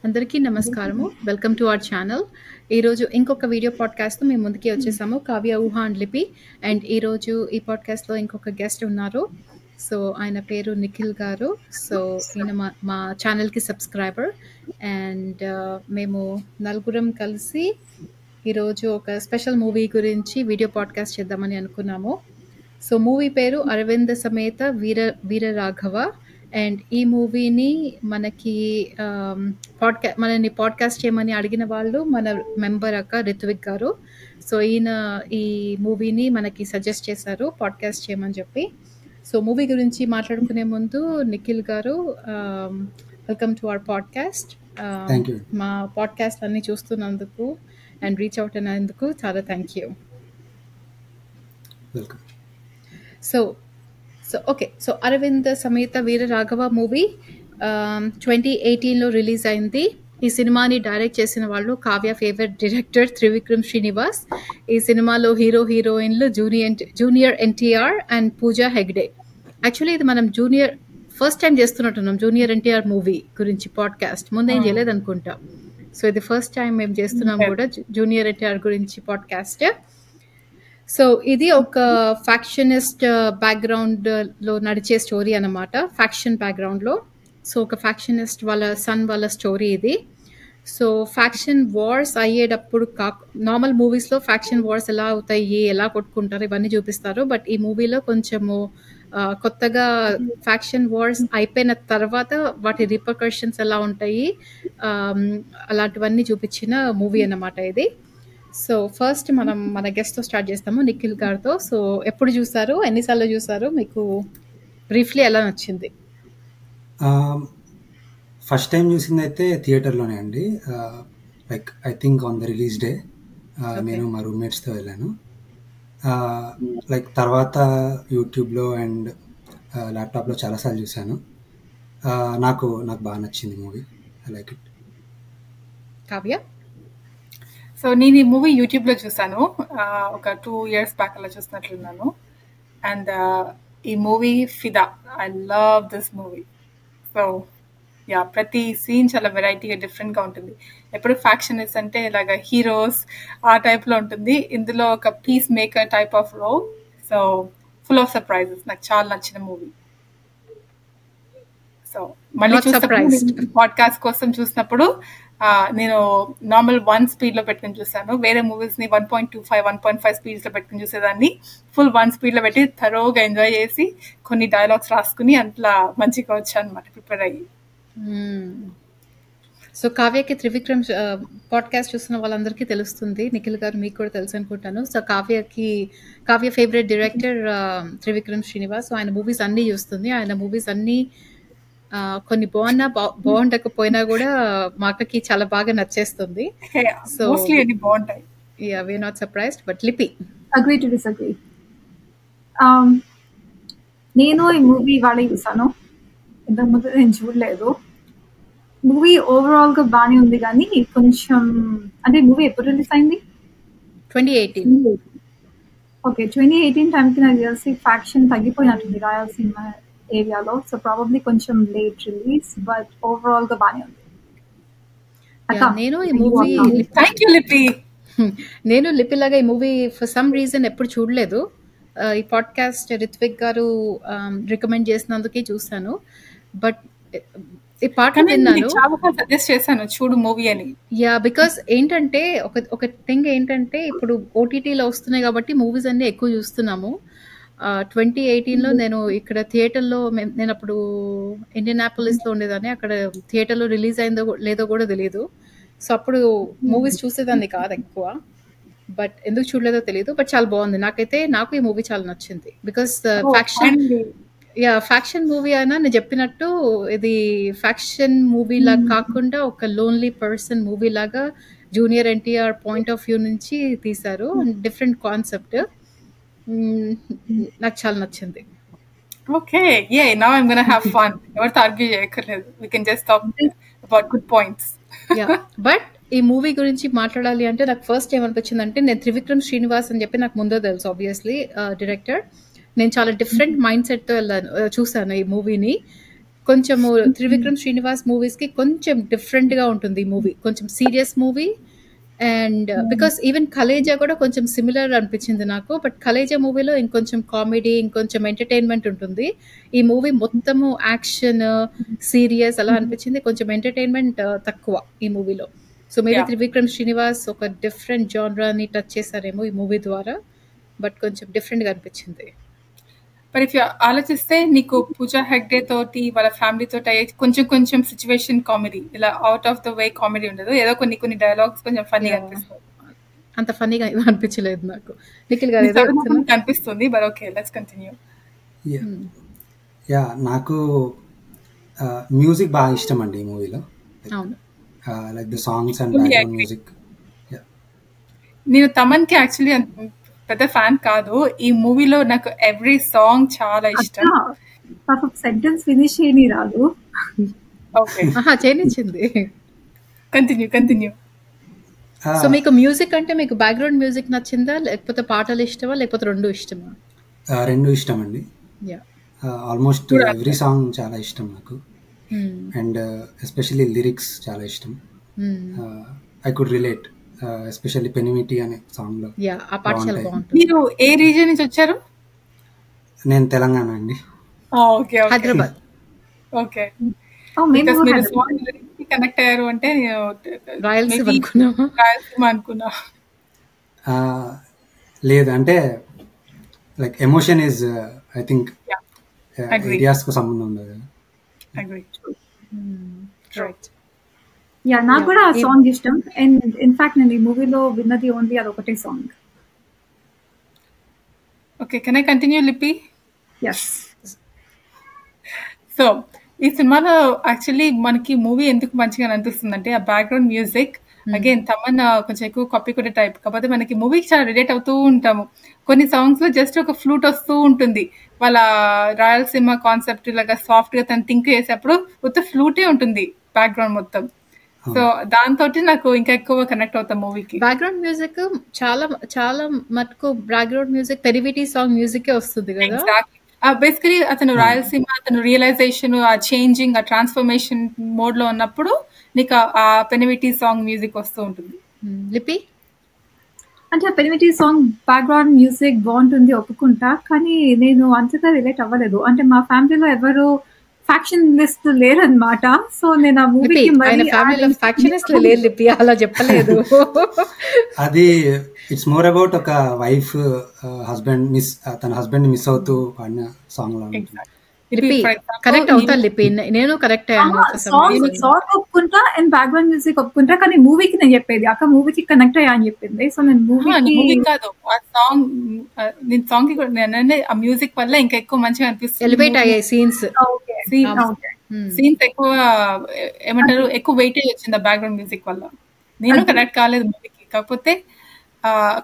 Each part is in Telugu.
అందరికీ నమస్కారము. Welcome to our channel. ఈరోజు ఇంకొక వీడియో పాడ్కాస్ట్తో మేము ముందుకి వచ్చేసాము, కావ్య, ఊహ అండ్ లిపి. అండ్ ఈరోజు ఈ పాడ్కాస్ట్లో ఇంకొక గెస్ట్ ఉన్నారు. సో ఆయన పేరు నిఖిల్ గారు. సో ఈయన మా ఛానల్కి సబ్స్క్రైబర్. అండ్ మేము నలుగురం కలిసి ఈరోజు ఒక స్పెషల్ మూవీ గురించి వీడియో పాడ్కాస్ట్ చేద్దామని అనుకున్నాము. సో మూవీ పేరు అరవింద సమేత వీర రాఘవ. అండ్ ఈ మూవీని మనని పాడ్కాస్ట్ చేయమని అడిగిన వాళ్ళు మన మెంబర్ అక్క రిత్విక్ గారు. సో ఈయన ఈ మూవీని మనకి సజెస్ట్ చేశారు పాడ్కాస్ట్ చేయమని చెప్పి. సో మూవీ గురించి మాట్లాడుకునే ముందు నిఖిల్ గారు, వెల్కమ్ టు అవర్ పాడ్కాస్ట్. మా పాడ్కాస్ట్ అన్ని చూస్తున్నందుకు అండ్ రీచ్ అవుట్ అయినందుకు చాలా thank you. So Aravinda Sametha Veera Raghava movie 2018లో రిలీజ్ అయింది. ఈ సినిమాని డైరెక్ట్ చేసిన వాళ్ళు కావ్య ఫేవరెట్ డైరెక్టర్ త్రివిక్రమ్ శ్రీనివాస్. ఈ సినిమాలో హీరోయిన్లు junior NTR and Pooja Hegde. Actually ఇది మనం ఫస్ట్ టైం చేస్తున్నట్టున్నాం జూనియర్ ఎన్టీఆర్ మూవీ గురించి పాడ్కాస్ట్. ముందేం చేయలేదు అనుకుంటా. సో ఇది ఫస్ట్ టైం మేము చేస్తున్నాం కూడా జూనియర్ ఎన్టీఆర్ గురించి పాడ్కాస్ట్. సో ఇది ఒక ఫ్యాక్షనిస్ట్ బ్యాక్గ్రౌండ్లో నడిచే స్టోరీ అన్నమాట. ఫ్యాక్షన్ బ్యాక్గ్రౌండ్లో. సో ఒక ఫ్యాక్షనిస్ట్ వాళ్ళ సన్ వాళ్ళ స్టోరీ ఇది. సో ఫ్యాక్షన్ వార్స్ అయ్యేటప్పుడు నార్మల్ మూవీస్లో ఫ్యాక్షన్ వార్స్ ఎలా అవుతాయి, ఎలా కొట్టుకుంటారు, ఇవన్నీ చూపిస్తారు. బట్ ఈ మూవీలో కొంచెము కొత్తగా ఫ్యాక్షన్ వార్స్ అయిపోయిన తర్వాత వాటి రిపర్కషన్స్ ఎలా ఉంటాయి, అలాంటివన్నీ చూపించిన మూవీ అన్నమాట ఇది. సో ఫస్ట్ మనం మన గెస్ట్తో స్టార్ట్ చేస్తాము, నిఖిల్ గారితో. సో ఎప్పుడు చూసారు, ఎన్నిసార్లు చూసారు, మీకు బ్రీఫ్లీ ఎలా నచ్చింది? ఫస్ట్ టైం చూసింది అయితే థియేటర్లోనే అండి. Like I think on the release day నేను మా రూమ్మేట్స్తో వెళ్ళాను. లైక్ తర్వాత యూట్యూబ్లో అండ్ ల్యాప్టాప్లో చాలాసార్లు చూశాను. నాకు బాగా నచ్చింది movie. I like it. Kavya? So నేను ఈ మూవీ యూట్యూబ్లో చూసాను, ఒక 2 years బ్యాక్ అలా చూసినట్లున్నాను. అండ్ ఈ మూవీ ఫిదా. I love this movie. So yeah, ప్రతి సీన్ చాలా వెరైటీగా డిఫరెంట్గా ఉంటుంది. ఎప్పుడు ఫ్యాక్షనిస్ట్ అంటే ఇలాగ హీరోస్ ఆ టైప్లో ఉంటుంది. ఇందులో ఒక piece maker type of role. So full of surprises. నాకు చాలా నచ్చిన మూవీ. సో మళ్ళీ చూసినప్పుడు పాడ్కాస్ట్ కోసం చూసినప్పుడు నేను నార్మల్ 1 speedలో పెట్టుకుని చూసాను. వేరే మూవీస్ని 1.25, 1.5 speedsలో పెట్టుకుని చూసేదాన్ని. ఫుల్ 1 speedలో పెట్టి థరోగా ఎంజాయ్ చేసి కొన్ని డైలాగ్స్ రాసుకుని అట్లా మంచిగా వచ్చాను అనమాట, ప్రిపేర్ అయ్యి. సో కావ్యకి త్రివిక్రమ్ పాడ్కాస్ట్ చూస్తున్న వాళ్ళందరికీ తెలుస్తుంది, నిఖిల్ గారు మీకు కూడా తెలుసు అనుకుంటాను. So Kavya favourite director Trivikram Srinivas. ఆయన మూవీస్ అన్నీ చూస్తుంది. ఆయన మూవీస్ అన్నీ కొన్ని బాగుండకపోయినా కూడా మా అక్కకి చాలా బాగా నచ్చేస్తుంది. సో బాగుంటాయి. Yeah, we're not surprised. But Lipi? Agree to disagree. నేను ఈ మూవీ ఇవాళ చూసాను, ఇంతకుముందు నేను చూడలేదు. మూవీ ఓవరాల్ గా బాగానే ఉంది, కానీ కొంచెం అంటే మూవీ ఎప్పుడు రిలీజ్ అయింది? 2018. ఓకే, 2018 టైంకి నాకు తెలిసి ఫ్యాక్షన్ తగ్గిపోయినట్టుంది రాయలసీమ ఏరియాలో. సో ప్రాబబ్లీ కొంచెం లేట్ రిలీజ్, బట్ ఓవరాల్ గా బాగానే ఉంది. నేను ఈ మూవీ నేను లిపిలాగా ఈ మూవీ ఫర్ సమ్ రీజన్ ఎప్పుడు చూడలేదు. ఈ పాడ్కాస్ట్ రిత్విక్ గారు రికమెండ్ చేసినందుకే చూసాను. బట్ ఈ పాట విన్నాను, సజెస్ట్ చేశాను చూడు మూవీ అని. యా, బికాస్ ఏంటంటే ఒక థింగ్ ఏంటంటే ఇప్పుడు ఓటీటీలో వస్తున్నాయి కాబట్టి మూవీస్ అన్ని ఎక్కువ చూస్తున్నాము. 2018లో నేను ఇక్కడ థియేటర్లో, నేను అప్పుడు ఇండియానాపోలిస్లో ఉండేదాన్ని. అక్కడ థియేటర్లో రిలీజ్ అయిందో లేదో కూడా తెలియదు. సో అప్పుడు మూవీస్ చూసేదాన్ని కాదు ఎక్కువ. బట్ ఎందుకు చూడలేదో తెలియదు. బట్ చాలా బాగుంది. నాకు ఈ మూవీ చాలా నచ్చింది. బికాస్ ఫ్యాక్షన్ మూవీ అయినా నేను చెప్పినట్టు ఇది ఫ్యాక్షన్ మూవీ లాగా కాకుండా ఒక లోన్లీ పర్సన్ మూవీ లాగా junior NTR point of view నుంచి తీశారు. Different concept. నాకు చాలా నచ్చింది. Okay, now I'm gonna have fun. ఎవరితో ఆర్గ్యూ చేయక్కర్లేదు. We can just talk about good points. But ఈ మూవీ గురించి మాట్లాడాలి అంటే నాకు ఫస్ట్ ఏమనిపించింది అంటే, నేను త్రివిక్రమ్ శ్రీనివాస్ అని చెప్పి నాకు ముందే తెలుసు ఆబ్వియస్లీ డైరెక్టర్. నేను చాలా డిఫరెంట్ మైండ్ సెట్తో చూసాను ఈ మూవీని. కొంచెము త్రివిక్రమ్ శ్రీనివాస్ మూవీస్కి కొంచెం డిఫరెంట్గా ఉంటుంది ఈ మూవీ, కొంచెం serious movie. And because even Khaleja కూడా కొంచెం సిమిలర్ అనిపించింది నాకు, బట్ కలేజా మూవీలో ఇంకొంచెం కామెడీ ఇంకొంచెం ఎంటర్టైన్మెంట్ ఉంటుంది. ఈ మూవీ మొత్తము యాక్షన్ సీరియస్ అలా అనిపించింది, కొంచెం ఎంటర్టైన్మెంట్ తక్కువ ఈ మూవీలో. సో మేబీ త్రివిక్రమ్ శ్రీనివాస్ ఒక డిఫరెంట్ జానరాని టచ్ చేశారేమో ఈ మూవీ ద్వారా, బట్ కొంచెం డిఫరెంట్గా అనిపించింది. మరి ఇఫ్ ఆలోచిస్తే నీకు పూజా హెగ్డే తోటి వాళ్ళ ఫ్యామిలీ తోటి అయ్యే కొంచెం సిచ్యువేషన్ కామెడీ, ఇలా out of the way comedy ఉండదు, ఏదో కొన్ని డైలాగ్స్ కొంచెం ఫన్నీగా అనిపిస్తుంది. అంత ఫన్నీగా అనిపించలేదు నాకు. నిఖిల్ గారు ఏదో అనిపిస్తుంది, but okay let's continue. Yeah, నాకు మ్యూజిక్ బాగా ఇష్టం అండి ఈ మూవీలో. అవును, like the songs and background music. నేను తమన్కి యాక్చువల్లీ పెద్ద ఫ్యాన్ కాదు, ఈ మూవీలో నాకు ఎవ్రీ సాంగ్ చాలా ఇష్టం. సెంటెన్స్ ఫినిష్ చేయని రాదు. ఓకే చేయనిచ్చింది. కంటిన్యూ. సో మీకు మ్యూజిక్ అంటే మీకు బ్యాక్గ్రౌండ్ మ్యూజిక్ నచ్చిందా, లేకపోతే పాటలు ఇష్టమా, లేకపోతే రెండు ఇష్టమా? రెండు ఇష్టం అండి. ఆల్మోస్ట్ ఎవ్రీ సాంగ్ చాలా ఇష్టం నాకు. అండ్ ఎస్పెషల్లీ లిరిక్స్ చాలా ఇష్టం. ఐ కుడ్ రిలేట్, ఎస్పెషల్లీ పెనిమిటి అనే సాంగ్ లో. మీరు ఏ రీజియన్ నుంచి వచ్చారు? నేను తెలంగాణ అండి. హైదరాబాద్. ఓకే, కనెక్ట్ అయ్యారు అంటే రాయలసీమ అనుకున్నా. లేదు, అంటే like emotion is I think areas కు సంబంధం ఉండదు. యా, నాకు కూడా ఆ సాంగ్ ఇష్టం. అండ్ ఇన్ఫాక్ట్ నేను ఈ మూవీలో విన్నది ఓన్లీ అదొకటే song. Okay, can I continue లిపి? ఎస్. సో ఈ సినిమాలో యాక్చువల్లీ మనకి మూవీ ఎందుకు మంచిగా అనిపిస్తుంది అంటే ఆ బ్యాక్గ్రౌండ్ మ్యూజిక్. అగైన్ తమన్ కొంచెం ఎక్కువ కాపీ కొట్టే టైప్, కాకపోతే మనకి మూవీకి చాలా రిలేట్ అవుతూ ఉంటాము. కొన్ని సాంగ్స్ లో జస్ట్ ఒక ఫ్లూట్ వస్తూ ఉంటుంది, వాళ్ళ రాయలసీమ కాన్సెప్ట్ లాగా సాఫ్ట్ గా తను థింక్ చేసేప్పుడు ఉత్త ఫ్లూటే ఉంటుంది బ్యాక్గ్రౌండ్ మొత్తం. సో దాంతో నాకు ఇంకా ఎక్కువ కనెక్ట్ అవుతాం మూవీకి. బ్యాక్గ్రౌండ్ మ్యూజిక్ చాలా చాలా మటుకు బ్యాక్గ్రౌండ్ మ్యూజిక్ పెరివిటీ సాంగ్ మ్యూజిక్ వస్తుంది కదా. బేసికలీ అతను రాయలసీమ, అతను రియలైజేషన్, ఆ చేంజింగ్, ఆ ట్రాన్స్ఫర్మేషన్ మోడ్ లో ఉన్నప్పుడు నీకు ఆ పెనివిటీ సాంగ్ మ్యూజిక్ వస్తూ ఉంటుంది. లిపి అంటే ఆ పెనివిటీ సాంగ్ బ్యాక్గ్రౌండ్ మ్యూజిక్ బాగుంటుంది ఒప్పుకుంటా, కానీ నేను అంతగా రిలేట్ అవ్వలేదు. అంటే మా ఫ్యామిలీలో ఎవరు ఫ్యాక్షన్ లిస్ట్ లేరనమాట. సో నేను ఆ మూవీకి లేరు లిపి, అలా చెప్పలేదు. అది ఇట్స్ మోర్ అబౌట్ ఒక వైఫ్ హస్బెండ్ తన హస్బెండ్ మిస్ అవుతూ పాడిన సాంగ్ లా. కరెక్ట్ అవుతా లిపి, నేను కరెక్ట్ అయ్యాను. సాంగ్ ఒప్పుకుంటా అండ్ బ్యాక్గ్రౌండ్ మ్యూజిక్ ఒప్పుకుంటా, కానీ మూవీకి నేను చెప్పేది అక్క మూవీకి కనెక్ట్ అయ్యా అని చెప్పింది. సో నేను మూవీ కాదు, ఆ సాంగ్ నేను సాంగ్ కి ఆ మ్యూజిక్ వల్ల ఇంకా ఎక్కువ మంచిగా అనిపిస్తుంది. ఎలివేట్ అయ్యాయి సీన్స్ ఎక్కువ ఏమంటారు, ఎక్కువ వెయిటేజ్ వచ్చింది ఆ బ్యాక్గ్రౌండ్ మ్యూజిక్ వల్ల. నేను కనెక్ట్ కాలేదు మూవీకి, కాకపోతే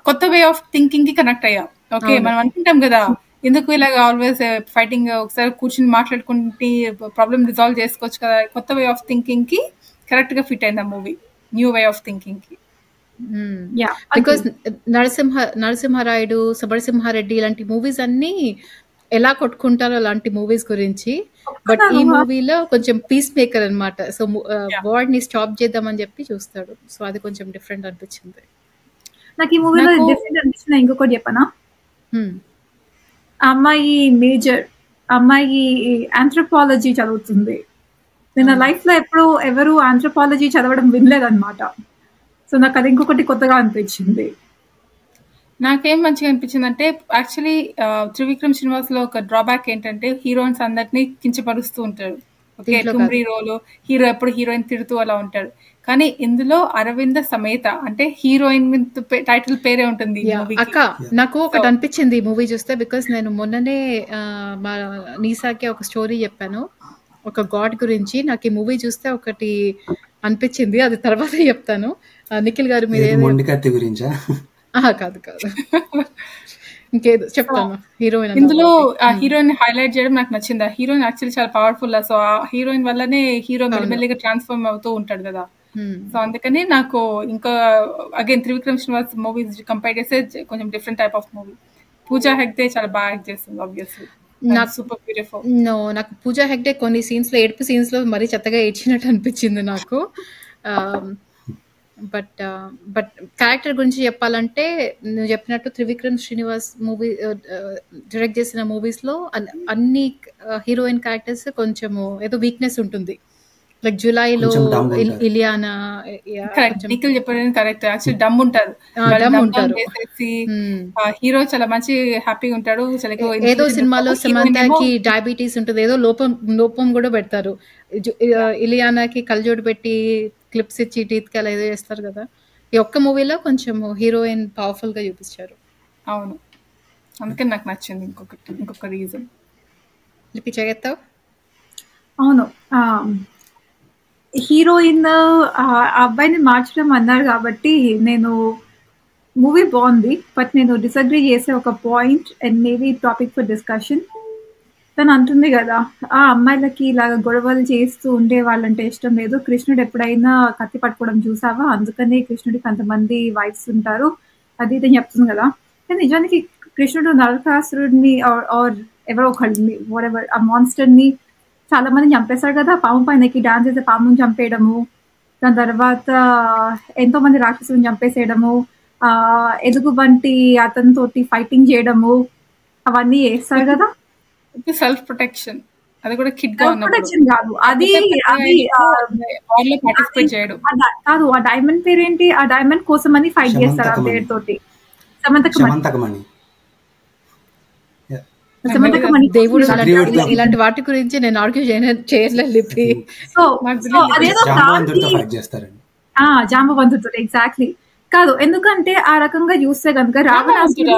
కొత్త వే ఆఫ్ థింకింగ్ కి కనెక్ట్ అయ్యా. ఓకే, మనం అనుకుంటాం కదా ఎందుకు ఇలాగ ఆల్వేస్ ఫైటింగ్, ఒకసారి కూర్చుని మాట్లాడుకుంటే ప్రాబ్లమ్ రిజాల్వ్ చేసుకోవచ్చు కదా. కొత్త వే ఆఫ్ థింకింగ్ కి కరెక్ట్ గా ఫిట్ అయింది ఆ movie, new way of thinking కి. బికాస్ నరసింహారాయుడు, సమరసింహారెడ్డి ఇలాంటి మూవీస్ అన్ని ఎలా కొట్టుకుంటారో అలాంటి మూవీస్ గురించి. బట్ ఈ మూవీలో కొంచెం పీస్ మేకర్ అనమాట. సో వార్ ని స్టాప్ చేద్దామని చెప్పి చూస్తాడు. సో అది కొంచెం డిఫరెంట్ అనిపించింది నాకు ఈ మూవీలో. డిఫరెంట్ అనిపించిన ఇంకొకటి చెప్పనా, అమ్మాయి మేజర్ అమ్మాయి ఆంథ్రోపాలజీ చదువుతుంది. నేను లైఫ్ లో ఎప్పుడు ఎవరు ఆంథ్రోపాలజీ చదవడం వినలేదన్నమాట. సో నాకు అది ఇంకొకటి కొత్తగా అనిపించింది. నాకేం మంచిగా అనిపించింది అంటే యాక్చువల్లీ త్రివిక్రమ్ శ్రీనివాస్ లో ఒక డ్రాబ్యాక్ ఏంటంటే హీరోయిన్స్ అందరినీ కించపరుస్తూ ఉంటారు. ఓకే, టుంబ్రీ రోలు, హీరో ఎప్పుడు హీరోయిన్ తిడుతూ అలా ఉంటాడు. కానీ ఇందులో అరవింద సమేత అంటే హీరోయిన్ టైటిల్ పేరే ఉంటుంది. అక్క నాకు ఒకటి అనిపించింది ఈ మూవీ చూస్తే, బికాస్ నేను మొన్ననే మా నీసాకి ఒక స్టోరీ చెప్పాను ఒక గాడ్ గురించి. నాకు ఈ మూవీ చూస్తే ఒకటి అనిపించింది, అది తర్వాత చెప్తాను. నిఖిల్ గారు మీరు గురించా? కాదు ఇంకేదో చెప్తాను. హీరోయిన్ ఇందులో ఆ హీరోయిన్ హైలైట్ చేయడం నాకు నచ్చింది. ఆ హీరోయిన్ యాక్చువల్లీ చాలా పవర్ఫుల్. సో ఆ హీరోయిన్ వల్లనే హీరో మెల్లిమెల్లిగా ట్రాన్స్ఫార్మ్ అవుతూ ఉంటాడు కదా. సో అందుకని నాకు ఇంకా again Trivikram Srinivas movies compare చేస్తే కొంచెం different type of movie. Pooja Hegde చాలా బాగా యాక్ట్ చేస్తుంది ఆబ్వియస్లీ. Super beautiful. నాకు పూజా హెగ్డే కొన్ని సీన్స్లో ఏడుపు సీన్స్లో మరీ చెత్తగా ఏడ్చినట్టు అనిపించింది నాకు. బట్ బట్ క్యారెక్టర్ గురించి చెప్పాలంటే నువ్వు చెప్పినట్టు త్రివిక్రమ్ శ్రీనివాస్ మూవీ డైరెక్ట్ చేసిన మూవీస్లో అన్ని హీరోయిన్ క్యారెక్టర్స్ కొంచెము ఏదో వీక్నెస్ ఉంటుంది. లైక్ జులైలో ఇలియానా చెప్పారు కరెక్ట్. యాక్చువల్లీ డమ్ ఉంటారు, హీరో చాలా మంచి హ్యాపీగా ఉంటాడు. ఏదో సినిమాలో సమంతకి డయాబెటీస్ ఉంటుంది, ఏదో లోపం కూడా పెడతారు. ఇలియానాకి కళ్ళజోడు పెట్టి క్లిప్స్ ఇచ్చి టీత్ కి అలా ఏదో చేస్తారు కదా. ఈ ఒక్క మూవీలో కొంచెం హీరోయిన్ పవర్ఫుల్ గా చూపించారు. అవును, అందుకని నాకు నచ్చింది. ఇంకొక రీజన్ లిపి చెగెత్తావు. అవును, హీరోయిన్ అబ్బాయిని మార్చడం అన్నారు కాబట్టి నేను మూవీ బాగుంది, బట్ నేను డిసగ్రీ చేసే ఒక point and maybe topic for discussion. తను అంటుంది కదా, ఆ అమ్మాయిలకి ఇలాగ గొడవలు చేస్తూ ఉండే వాళ్ళంటే ఇష్టం లేదు, కృష్ణుడు ఎప్పుడైనా కత్తి పట్టుకోవడం చూసావా, అందుకనే కృష్ణుడికి అంతమంది వైఫ్స్ ఉంటారు, అది ఇది చెప్తుంది కదా. కానీ నిజానికి కృష్ణుడు నరకాసురుడిని ఆర్ ఎవరో ఒకళ్ళని వాటెవర్ ఆ మాన్స్టర్ని చాలా మంది చంపేశారు కదా. పాము పైనకి డాన్స్ చేసే పాముని చంపేయడము, దాని తర్వాత ఎంతో మంది రాక్షసుని చంపేసేయడము, ఎలుగుబంటి అతనితోటి ఫైటింగ్ చేయడము, అవన్నీ చేస్తారు కదా. సెల్ఫ్ ప్రొటెక్షన్, అది కూడా కిడ్ గా ప్రొటెక్షన్ కాదు, అది పార్టిసిపేట్ చేయడం కాదు. ఆ డైమండ్ పేరేంటి, ఆ డైమండ్ కోసం అని ఫైట్ చేస్తారు ఆ పేరు తోటి. సమంతకమణి. దేవుడు ఇలాంటి వాటి గురించి నేను ఆర్గ్యూ చేయలేదు లిపి. సో అదేదో జాంబవంతుడితో ఎగ్జాక్ట్లీ కాదు, ఎందుకంటే ఆ రకంగా చూస్తే కనుక రావణాసురుడు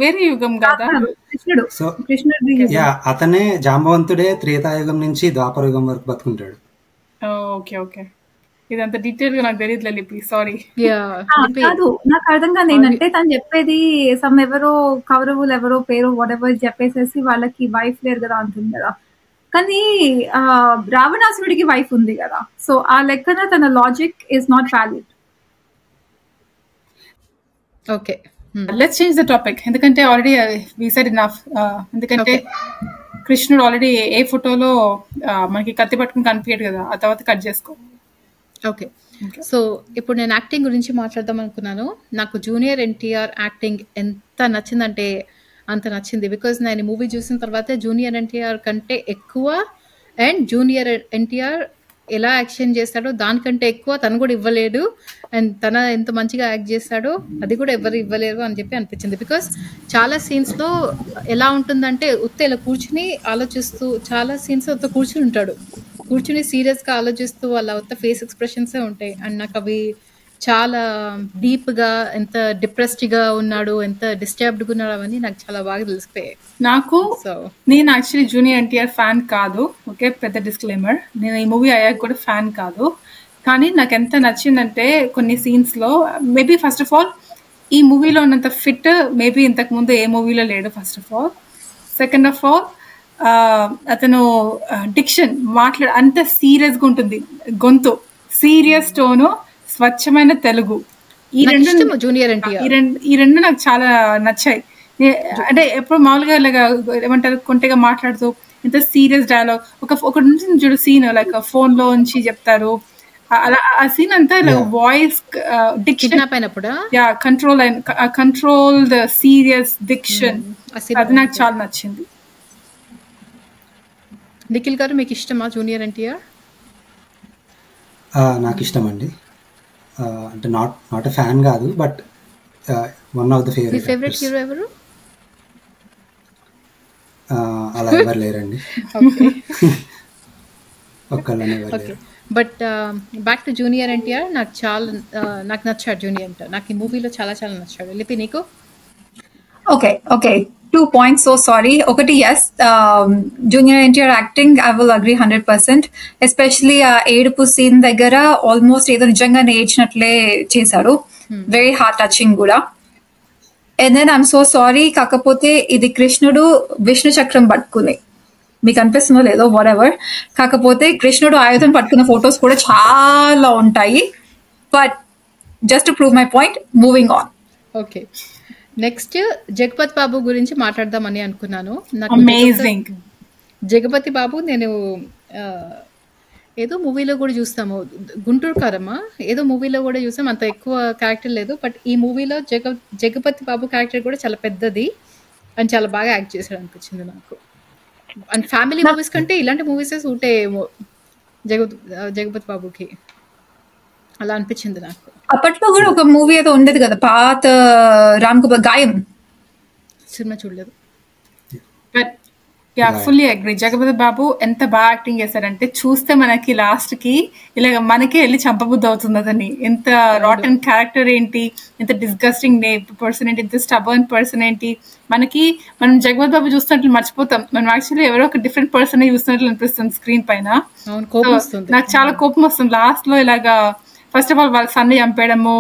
వేరే యుగం కదా. కృష్ణుడు అతనే జాంబవంతుడే త్రేతాయుగం నుంచి ద్వాపర యుగం వరకు బతుకుంటాడు. ఓకే ఓకే, ఇదంతా డీటెయిల్ గా నాకు తెలియదు లిపి, సారీ. కాదు, నాకు అర్థం కాదు ఏంటంటే తను చెప్పేది సమ్ ఎవరో కౌరవులు ఎవరో పేరు వాటెవర్ చెప్పేసేసి వాళ్ళకి వైఫ్ లేరు కదా అంటుంది కదా. కానీ రావణాసురుడికి వైఫ్ ఉంది కదా. సో ఆ లెక్కన తన logic is not valid. Okay, let's change the topic, ఎందుకంటే ఆల్రెడీ వి సెడ్ ఇనఫ్. ఎందుకంటే కృష్ణుడు ఆల్రెడీ ఏ ఫోటోలో మనకి కత్తి పట్టుకుని కనిపించడు కదా, ఆ తర్వాత కట్ చేసుకో. ఓకే, సో ఇప్పుడు నేను యాక్టింగ్ గురించి మాట్లాడదాం అనుకున్నాను. నాకు జూనియర్ ఎన్టీఆర్ యాక్టింగ్ ఎంత నచ్చిందంటే అంత నచ్చింది. బికాజ్ నేను ఈ మూవీ చూసిన తర్వాత జూనియర్ ఎన్టీఆర్ కంటే ఎక్కువ అండ్ జూనియర్ ఎన్టీఆర్ ఎలా యాక్షన్ చేస్తాడో దానికంటే ఎక్కువ తను కూడా ఇవ్వలేడు. అండ్ తన ఎంత మంచిగా యాక్ట్ చేస్తాడో అది కూడా ఎవరు ఇవ్వలేరు అని చెప్పి అనిపించింది. బికాస్ చాలా సీన్స్లో ఎలా ఉంటుందంటే ఉత్త ఇలా కూర్చుని ఆలోచిస్తూ, చాలా సీన్స్ ఉత్త కూర్చుని ఉంటాడు, కూర్చుని సీరియస్గా ఆలోచిస్తూ వాళ్ళ ఉత్త ఫేస్ ఎక్స్ప్రెషన్సే ఉంటాయి. అండ్ నాకు అవి చాలా డీప్గా, ఎంత డిప్రెస్డ్గా ఉన్నాడు, ఎంత డిస్టర్బ్డ్గా ఉన్నాడు, అవన్నీ నాకు చాలా బాగా తెలిసిపోయాయి. నేను యాక్చువల్లీ జూనియర్ ఎన్టీఆర్ ఫ్యాన్ కాదు, ఓకే, పెద్ద డిస్క్లైమర్. నేను ఈ మూవీ అయ్యాక కూడా ఫ్యాన్ కాదు. కానీ నాకు ఎంత నచ్చిందంటే కొన్ని సీన్స్లో, మేబీ ఫస్ట్ ఆఫ్ ఆల్ ఈ మూవీలో ఉన్నంత ఫిట్ మేబీ ఇంతకుముందు ఏ మూవీలో లేడు first of all. Second of all అతను డిక్షన్ అంత సీరియస్గా ఉంటుంది, గొంతు సీరియస్ టోను, స్వచ్ఛమైన తెలుగు. ఈ రెండు నాకు చాలా నచ్చాయి. అంటే ఎప్పుడు మామూలుగా ఇలాగా ఏమంటారు కొంటెగా మాట్లాడుతూ ఎంత సీరియస్ డైలాగ్, ఒక నుంచి చూడు సీన్ లైక్ ఫోన్ లో నుంచి చెప్తారు, అలా ఆ సీన్ అంతా ఇలా voice diction control the serious diction, అది నాకు చాలా నచ్చింది. నిఖిల్ గారు మీకు ఇష్టమా జూనియర్ ఎన్టీఆర్? నాకు ఇష్టం అండి. అంటే నాట్ ఎ ఫ్యాన్ కాదు, but one of the favourite hero ఎవరు? అలా ఎవరు లేరండి, ఒక్కళ్ళనే ఎవరు లేరు. But back to junior NTR, నాకు నచ్చాడు జూనియర్ ఎన్టీఆర్. నాకు ఈ మూవీలో చాలా చాలా నచ్చాడు. లిపి నీకు? Okay 2 points. So sorry. Okati, yes. Junior NTR acting, I will agree 100%. Especially ఏడుపు సీన్ దగ్గర ఆల్మోస్ట్ ఏదో నిజంగా నేర్చినట్లే చేశారు. వెరీ హార్ట్ టచింగ్ కూడా. And then I'm so sorry, కాకపోతే ఇది కృష్ణుడు విష్ణు చక్రం పట్టుకుని, మీకు అనిపిస్తుందో లేదో వాట్ ఎవర్, కాకపోతే కృష్ణుడు ఆయుధం పట్టుకున్న ఫొటోస్ కూడా చాలా ఉంటాయి. But just to prove my point, moving on. Okay, next Jagapathi Babu గురించి మాట్లాడదామని అనుకున్నాను. నాకు అమేజింగ్. జగపతి బాబు నేను ఏదో మూవీలో కూడా చూస్తాము, గుంటూరు కారమ్మ ఏదో మూవీలో కూడా చూసాం, అంత ఎక్కువ క్యారెక్టర్ లేదు. బట్ ఈ మూవీలో జగపతి బాబు క్యారెక్టర్ కూడా చాలా పెద్దది అని చాలా బాగా యాక్ట్ చేశాడు అనిపించింది నాకు. అండ్ ఫ్యామిలీ మూవీస్ కంటే ఇలాంటి మూవీస్ సూట్ అయ్యేమో జగపతి బాబుకి, అలా అనిపించింది నాకు. అప్పట్లో కూడా ఒక మూవీ ఏదో ఉండేది కదా పాత రామ్ గోపాల్ గాయం, సినిమా చూడలేదు. Yeah fully agree. Jagapathi Babu ఎంత బాగా యాక్టింగ్ చేశారంటే చూస్తే మనకి లాస్ట్ కి ఇలాగ మనకే వెళ్ళి చంపబుద్ధి అవుతుంది అతన్ని. ఎంత రాటన్ క్యారెక్టర్ ఏంటి, ఎంత డిస్గస్టింగ్ పర్సన్ ఏంటి, ఎంత స్టబర్న్ పర్సన్ ఏంటి. మనం జగపతి బాబు చూస్తున్నట్లు మర్చిపోతాం, మనం యాక్చువల్లీ ఎవరో ఒక డిఫరెంట్ పర్సన్ చూస్తున్నట్లు అనిపిస్తుంది స్క్రీన్ పైన. నాకు చాలా కోపం వస్తుంది లాస్ట్ లో. ఇలాగా ఫస్ట్ ఆఫ్ ఆల్ వాళ్ళ సన్ని చంపేయడము,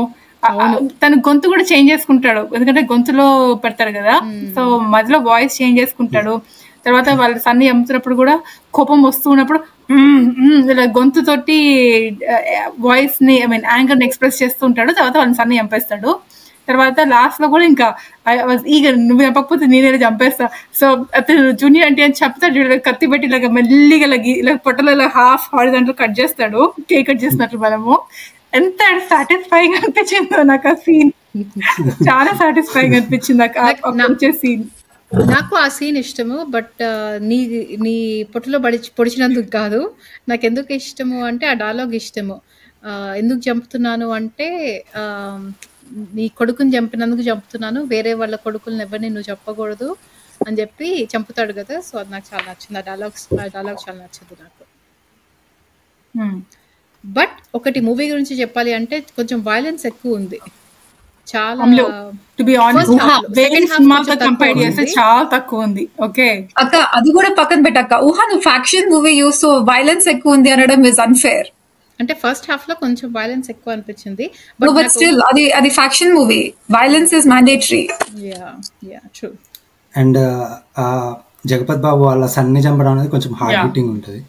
తన గొంతు కూడా చేంజ్ చేసుకుంటాడు ఎందుకంటే గొంతులో పెడతారు కదా, సో మధ్యలో వాయిస్ చేంజ్ చేసుకుంటాడు. తర్వాత వాళ్ళ సన్ని చంపుతున్నప్పుడు కూడా కోపం వస్తూ ఉన్నప్పుడు ఇలా గొంతుతోటి వాయిస్ ని యాంగర్ ని ఎక్స్ప్రెస్ చేస్తూ ఉంటాడు. తర్వాత వాళ్ళని సన్ని చంపేస్తాడు. తర్వాత లాస్ట్ లో కూడా ఇంకా నువ్వు చంపకపోతే నేనే చంపేస్తా. సో అతను జూనియర్ అంటే అని చెప్తాడు, కత్తి పెట్టి ఇలాగ మెల్లిగా ఇలా పొట్టలో ఇలా హాఫ్ హారిజాంటల్ కట్ చేస్తాడు, కేక్ కట్ చేసినట్లు. మనము ఎంత సాటిస్ఫైయింగ్ అనిపించిందో నాకు ఆ సీన్, చాలా సాటిస్ఫైయింగ్ అనిపించింది నాకు వచ్చే సీన్. నాకు ఆ సీన్ ఇష్టము, బట్ నీ పొట్టులో పొడిచినందుకు కాదు. నాకు ఎందుకు ఇష్టము అంటే ఆ డైలాగ్ ఇష్టము. ఎందుకు చంపుతున్నాను అంటే నీ కొడుకుని చంపినందుకు చంపుతున్నాను, వేరే వాళ్ళ కొడుకులను ఎవరిని నువ్వు చెప్పకూడదు అని చెప్పి చంపుతాడు కదా. సో అది నాకు చాలా నచ్చింది, ఆ డైలాగ్ చాలా నచ్చింది నాకు. బట్ ఒకటి మూవీ గురించి చెప్పాలి అంటే కొంచెం వైలెన్స్ ఎక్కువ ఉంది, చాలా చాలా తక్కువ ఉంది. ఓకే అక్క అది కూడా పక్కన పెట్టాక ఊహా నువ్వు ఫ్యాక్షన్ మూవీ చూస్తూ వైలెన్స్ ఎక్కువ ఉంది అనడం ఇస్ అన్ఫేర్. అంటే ఫస్ట్ హాఫ్ లో కొంచెం వైలెన్స్ ఎక్కువ అనిపించింది, బట్ స్టిల్ అది faction movie, violence is mandatory. Yeah true. And Jagapathi Babu వాళ్ళ సన్ని చంపడం అనేది కొంచెం హార్డ్ హిట్టింగ్ ఉంటుంది.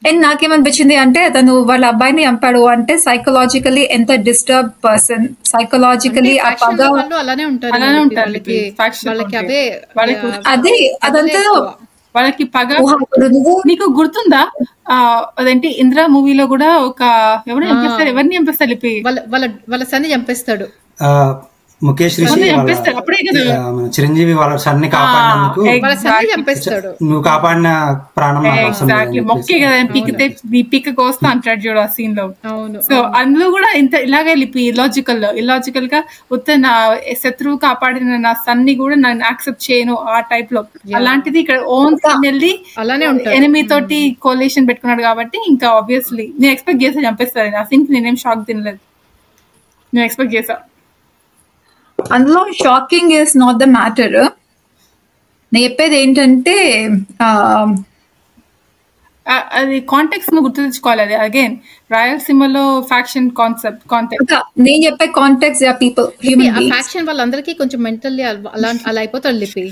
అండ్ నాకేమనిపించింది అంటే తను వాళ్ళ అబ్బాయిని చంపాడు అంటే సైకలాజికలీ ఎంత డిస్టర్బ్ పర్సన్, సైకలాజికలీ ఆ పగ అలానే ఉంటారు, అదే అదంతా వాళ్ళకి పగ. నీకు గుర్తుందా అదేంటి ఇంద్ర మూవీలో కూడా ఒక ఎవరిని చంపేస్తారు వాళ్ళ సన్ని చంపేస్తాడు ముఖేష్ రిషి చిరంజీవి వాళ్ళ సన్ని కాపాడినందుకు నువ్వు కాపాడిన ప్రాణం మొక్కే కదా పిక్క కోస్తా అంటాడు చూడు ఆ సీన్ లో. సో అందులో కూడా ఇంత ఇలాగే ఇలాజికల్ గా ఉత్త నా శత్రువు కాపాడిన నా సన్ని కూడా నేను యాక్సెప్ట్ చేయను ఆ టైప్ లో. అలాంటిది ఇక్కడ ఓన్ వెళ్ళి అలానే ఎనిమి తోటి కోలేషన్ పెట్టుకున్నాడు కాబట్టి ఇంకా ఆబ్వియస్లీ నేను ఎక్స్పెక్ట్ చేసా చంపేస్తాను. ఆ సీన్ నేనేం షాక్ తినలేదు, నేను ఎక్స్పెక్ట్ చేసా. అందులో shocking is not the matter. నేను చెప్పేది ఏంటంటే అది కాంటెక్స్ట్ ను గుర్తు తెచ్చుకోవాలి. అది అగైన్ రాయలసీమలో ఫ్యాక్షన్ కాంటెక్స్ట్ నేను చెప్పే context people human beings. Faction వాళ్ళందరికీ కొంచెం మెంటల్లీ అలా అయిపోతారు లిపి.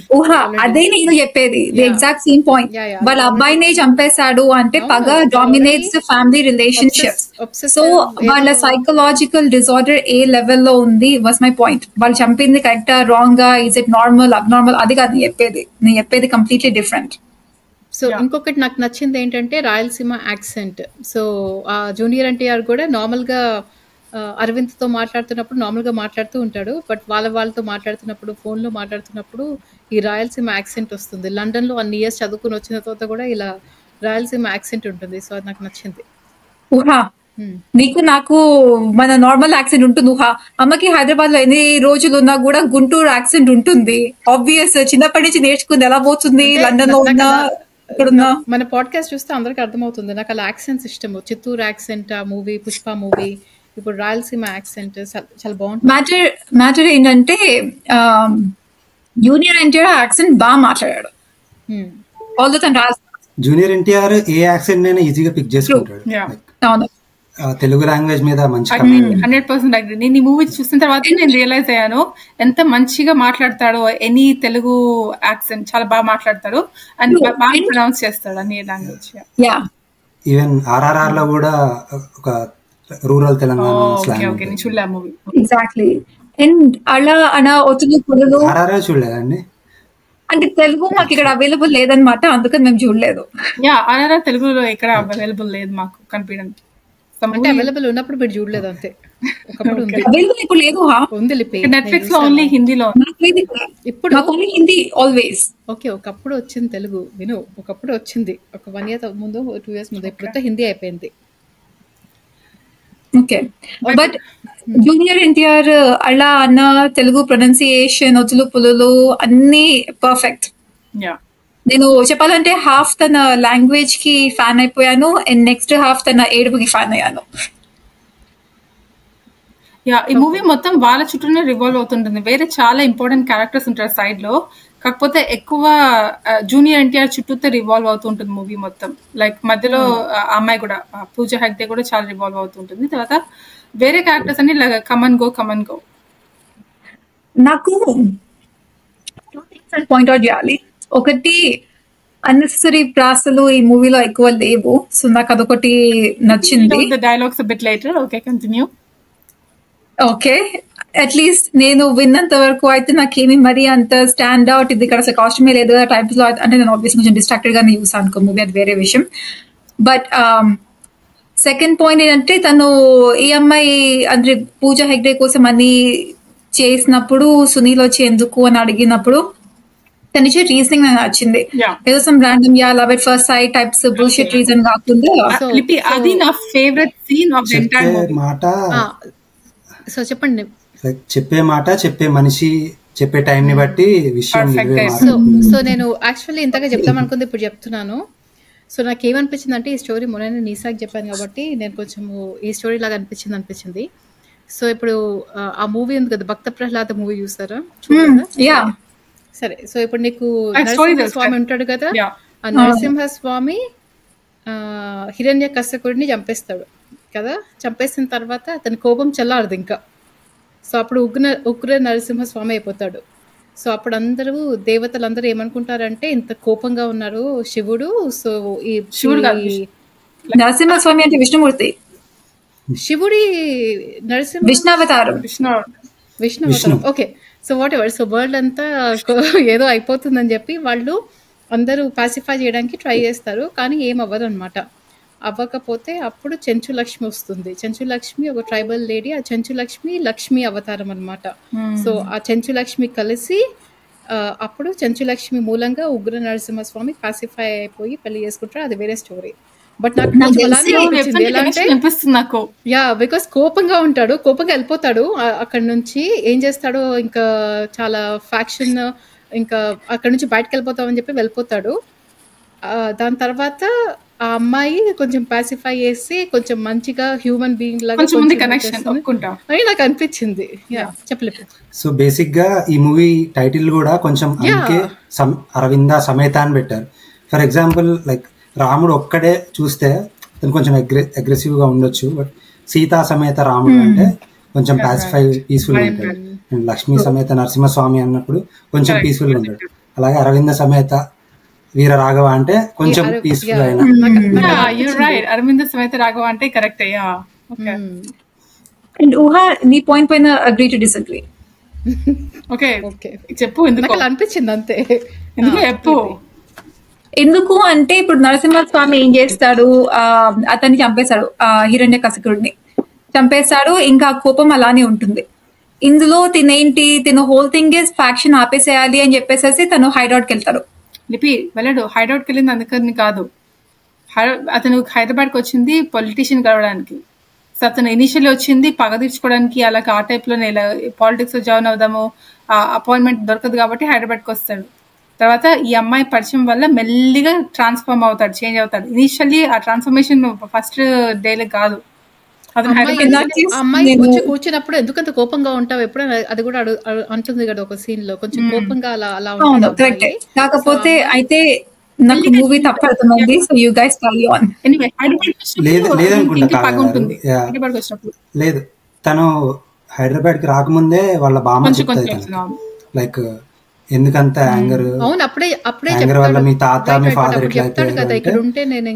అదే నేను చెప్పేది, ది ఎగ్జాక్ట్ సేమ్ పాయింట్. వాళ్ళ అబ్బాయినే చంపేశాడు అంటే పగ డామినేట్స్ ఫ్యామిలీ రిలేషన్షిప్స్. సో వాళ్ళ సైకలాజికల్ డిజార్డర్ ఏ లెవెల్లో ఉంది వాస్ మై పాయింట్. వాళ్ళు చంపింది కరెక్టా రాంగా, ఇస్ ఇట్ నార్మల్ అబ్నార్మల్, అది కాదు నేను చెప్పేది కంప్లీట్లీ డిఫరెంట్. సో ఇంకొకటి నాకు నచ్చింది ఏంటంటే Rayalaseema accent. So junior NTR కూడా నార్మల్గా అరవింద్తో మాట్లాడుతున్నప్పుడు నార్మల్గా మాట్లాడుతూ ఉంటాడు, బట్ వాళ్ళతో మాట్లాడుతున్నప్పుడు ఫోన్లో మాట్లాడుతున్నప్పుడు ఈ రాయలసీమ యాక్సెంట్ వస్తుంది. లండన్లో అన్ని ఇయర్స్ చదువుకుని వచ్చిన తర్వాత కూడా ఇలా రాయలసీమ యాక్సెంట్ ఉంటుంది. సో అది నాకు నచ్చింది. ఊహా నీకు నాకు మన నార్మల్ యాక్సెంట్ ఉంటుంది. ఊహా అమ్మకి హైదరాబాద్ లో ఎన్ని రోజులు ఉన్నా కూడా గుంటూరు యాక్సెంట్ ఉంటుంది. ఆబ్వియస్ చిన్నప్పటి నుంచి నేర్చుకుంది, ఎలా పోతుంది లండన్ లో ఉన్నా ఇక్కడున్నా. మన పాడ్కాస్ట్ చూస్తే అందరికి అర్థమవుతుంది నాకు అలా యాక్సెంట్స్ ఇష్టము. చిత్తూరు యాక్సెంట్ ఆ మూవీ, పుష్ప మూవీ, ఇప్పుడు రాయలసీమ యాక్సెంట్ చాలా బాగుంటుంది. మ్యాటర్ ఏంటంటే జూనియర్ ఎన్టీఆర్ యాక్సెంట్ బాగా మాట్లాడాడు. జూనియర్ ఎన్టీఆర్ ఏ యాక్సెంట్ అయినా ఈజీగా పిక్ చేసుకుంటాడు. తెలుగు లాంగ్వేజ్ మీద మంచి 100% అగ్రీ. నేను ఈ మూవీ చూసిన తర్వాత నేను రియలైజ్ అయ్యాను ఎంత మంచిగా మాట్లాడతాడో. ఎనీ తెలుగు యాక్సెంట్ చాలా బాగా మాట్లాడతాడు అండ్ బాగా ప్రొనౌన్స్ చేస్తాడు అన్ని లాంగ్వేజ్. ఈవెన్ RRR లో కూడా ఒక రూరల్ తెలంగాణ ఎగ్జాక్ట్లీ. అండ్ అలా అన ఒత్తులు పులులు ఆర్ఆర్ఆర్ చూడలేదండి? అంటే తెలుగు మాకు ఇక్కడ అవైలబుల్ లేదనమాట, అందుకని మేము చూడలేదు. యా ఆర్ఆర్ఆర్ తెలుగులో ఎక్కడ అవైలబుల్ లేదు మాకు కనిపించడం. అంటే అవైలబుల్ ఉన్నప్పుడు మీరు చూడలేదు అంతే. ఒకప్పుడు ఉంది, అవైలబుల్ ఇప్పుడు లేదు. ఉంది లిపి నెట్ఫ్లిక్స్ లో ఓన్లీ హిందీలో. నాకు లేదు ఇక్కడ. ఇప్పుడు మాకు ఓన్లీ హిందీ ఆల్వేస్. ఓకే, ఒకప్పుడు వచ్చింది తెలుగు విను, ఒకప్పుడు వచ్చింది ఒక 1 year ముందు 2 years ముందు, ఇప్పుడంతా హిందీ అయిపోయింది. ఓకే, బట్ జూనియర్ ఎన్టీఆర్ అలా అన్న తెలుగు ప్రొనౌన్సియేషన్ ఒత్తులు పులులు అన్ని పర్ఫెక్ట్. యా నేను చెప్పాలంటే హాఫ్ తన లాంగ్వేజ్ కి ఫ్యాన్ అయిపోయాను అండ్ నెక్స్ట్ హాఫ్ తన ఏడుపుకి ఫ్యాన్ అయ్యాను. యా ఈ మూవీ మొత్తం వాళ్ళ చుట్టూనే రివాల్వ్ అవుతుంటుంది. వేరే చాలా ఇంపార్టెంట్ క్యారెక్టర్స్ ఉంటారు సైడ్ లో, కాకపోతే ఎక్కువ జూనియర్ ఎన్టీఆర్ చుట్టూతో రివాల్వ్ అవుతుంటుంది మూవీ మొత్తం. లైక్ మధ్యలో అమ్మాయి కూడా పూజ హెగ్డే కూడా చాలా రివాల్వ్ అవుతుంటుంది. తర్వాత వేరే క్యారెక్టర్స్ అన్ని కమన్ గో. నాకు పాయింట్ అవుట్ చేయాలి. ఒకటి, అన్నెసరీ ప్రాసలు ఈ మూవీలో ఎక్కువ లేవు, సో నాకు అదొకటి నచ్చింది. Dialogues bit later. Okay, continue. Okay, at least నేను విన్నంత వరకు అయితే నాకేమి మరీ అంత స్టాండ్ అవుట్ ఇది ఇక్కడ అసలు కాస్ట్యూమే లేదు టైప్స్ లో అంటే నేను ఆబ్వియస్లీ కొంచెం డిస్ట్రాక్టెడ్ గానే చూసాను అనుకో మూవీ, అది వేరే విషయం. బట్ సెకండ్ పాయింట్ ఏంటంటే తను ఈ అమ్మాయి అంటే పూజ హెగ్డే కోసం అన్ని చేసినప్పుడు సునీల్ వచ్చి ఎందుకు అని అడిగినప్పుడు తన రీజనింగ్ నాకు నచ్చింది. ఏదో some random yeah love at first sight types bullshit reason కాకుండా అది నా favourite scene of the entire movie. మాట సో చెప్పండి. చెప్పే మాట చెప్పే మనిషి చెప్పే టైం ని బట్టి విషయం. సో నేను యాక్చువల్లీ ఇంతగా చెప్తాం అనుకుంది, ఇప్పుడు చెప్తున్నాను. సో నాకు ఏమనిపించింది అంటే ఈ స్టోరీ మొన్న నీసాకి చెప్పాను కాబట్టి నేను కొంచెము ఈ స్టోరీ లాగా అనిపించింది. సో ఇప్పుడు ఆ మూవీ ఉంది కదా, భక్త ప్రహ్లాద మూవీ చూసారా? సరే, సో ఇప్పుడు నీకు నరసింహస్వామి ఉంటాడు కదా, ఆ నరసింహస్వామి హిరణ్య కశ్యపుడిని చంపేస్తాడు కదా. చంపేసిన తర్వాత అతని కోపం చల్లారదు ఇంకా. సో అప్పుడు ఉగ్ర నరసింహస్వామి అయిపోతాడు. సో అప్పుడు అందరూ దేవతలందరూ ఏమనుకుంటారంటే ఇంత కోపంగా ఉన్నారు శివుడు. సో ఈ శివుడు నరసింహస్వామి అంటే విష్ణుమూర్తి, శివుడి విష్ణావతారం. Okay, so whatever. So world అంతా ఏదో అయిపోతుందని చెప్పి వాళ్ళు అందరూ పాసిఫై చేయడానికి ట్రై చేస్తారు, కానీ ఏం అవ్వదు అనమాట. అవ్వకపోతే అప్పుడు చెంచులక్ష్మి వస్తుంది. చెంచులక్ష్మి ఒక ట్రైబల్ లేడీ. ఆ చెంచులక్ష్మి లక్ష్మి అవతారం అనమాట. సో ఆ చెంచులక్ష్మి కలిసి అప్పుడు చెంచులక్ష్మి మూలంగా ఉగ్ర నరసింహస్వామి పాసిఫై అయిపోయి పెళ్లి చేసుకుంటారు. అది వేరే స్టోరీ. బట్ నాకు యా బికాస్ కోపంగా ఉంటాడు, కోపంగా వెళ్ళిపోతాడు అక్కడ నుంచి. ఏం చేస్తాడో ఇంకా చాలా ఫ్యాక్షన్, ఇంకా అక్కడ నుంచి బయటకు వెళ్ళిపోతామని చెప్పి వెళ్ళిపోతాడు. దాని తర్వాత ఆ అమ్మాయి కొంచెం పాసిఫై చేసి కొంచెం మంచిగా హ్యూమన్ బీయింగ్ లాగా అని నాకు అనిపించింది. చెప్పలేదు. సో బేసిక్ గా ఈ మూవీ టైటిల్ కూడా కొంచెం అందుకే అరవింద సమేత అని పెట్టారు. ఫర్ ఎగ్జాంపుల్ లైక్ రాముడు ఒక్కడే చూస్తే అతను కొంచెం అగ్రెసివ్ గా ఉండొచ్చు, బట్ సీతా సమేత రాముడు అంటే కొంచెం పాసిఫై పీస్ఫుల్ గా ఉంటాడు. అండ్ లక్ష్మీ సమేత నరసింహస్వామి అన్నప్పుడు కొంచెం పీస్ఫుల్ గా ఉంటాడు. అలాగే అరవింద సమేత వీర రాఘవ అంటే కొంచెం పీస్ఫుల్ అయినా. అరవింద సమేత రాఘవ అంటే కరెక్ట్. అండ్ ఊహా నీ పాయింట్ పైన అగ్రీ టు డిసగ్రీ. ఓకే చెప్పు, ఎందుకు అనిపించింది అంతే. ఎందుకు చెప్పు. ఎందుకు అంటే ఇప్పుడు నరసింహస్వామి ఏం చేస్తాడు, అతన్ని చంపేశాడు, హిరణ్య కశిపుడిని చంపేశాడు, ఇంకా కోపం అలానే ఉంటుంది. ఇందులో తిన హోల్ థింగ్ ఇస్ ఫ్యాక్షన్ ఆపేసేయాలి అని చెప్పేసి తను హైడౌట్కి వెళ్తాడు. లిపి వెళ్ళాడు, హైడౌట్కి వెళ్ళింది అందుకని కాదు. అతను హైదరాబాద్కి వచ్చింది పొలిటీషియన్ కలవడానికి. సో అతను ఇనిషియల్లీ వచ్చింది పగ తీర్చుకోవడానికి, అలాగే ఆ టైప్లోనే ఇలా పాలిటిక్స్ జాయిన్ అవుదాము, అపాయింట్మెంట్ దొరకదు కాబట్టి హైదరాబాద్కి వస్తాడు. తర్వాత ఈ అమ్మాయి పరిచయం వల్ల మెల్లిగా ట్రాన్స్ఫార్మ్ అవుతాడు, చేంజ్ అవుతాడు. ఇనిషియల్లీ ఆ ట్రాన్స్ఫర్మేషన్ ఫస్ట్ డేలో కాదు. అమ్మాయి వచ్చి కూర్చున్నప్పుడు ఎందుకంత కోపంగా ఉంటావు ఎప్పుడు అది కూడా అంటుంది కదా ఒక సీన్ లో, కొంచెం కోపంగా అలా ఉంటుంది. కాకపోతే అయితే నాకు మూవీ తప్పడుతుంది. So you guys carry on. లేదు, తను హైదరాబాద్ కి రాకముందే వాళ్ళ బామ్మ చెప్తాది లైక్ ఎందుకంత యాంగర్. అవును, అప్పుడే వల్ల మీ తాత మీ ఫాదర్ చెప్తాడు కదా ఇక్కడ ఉంటే నేను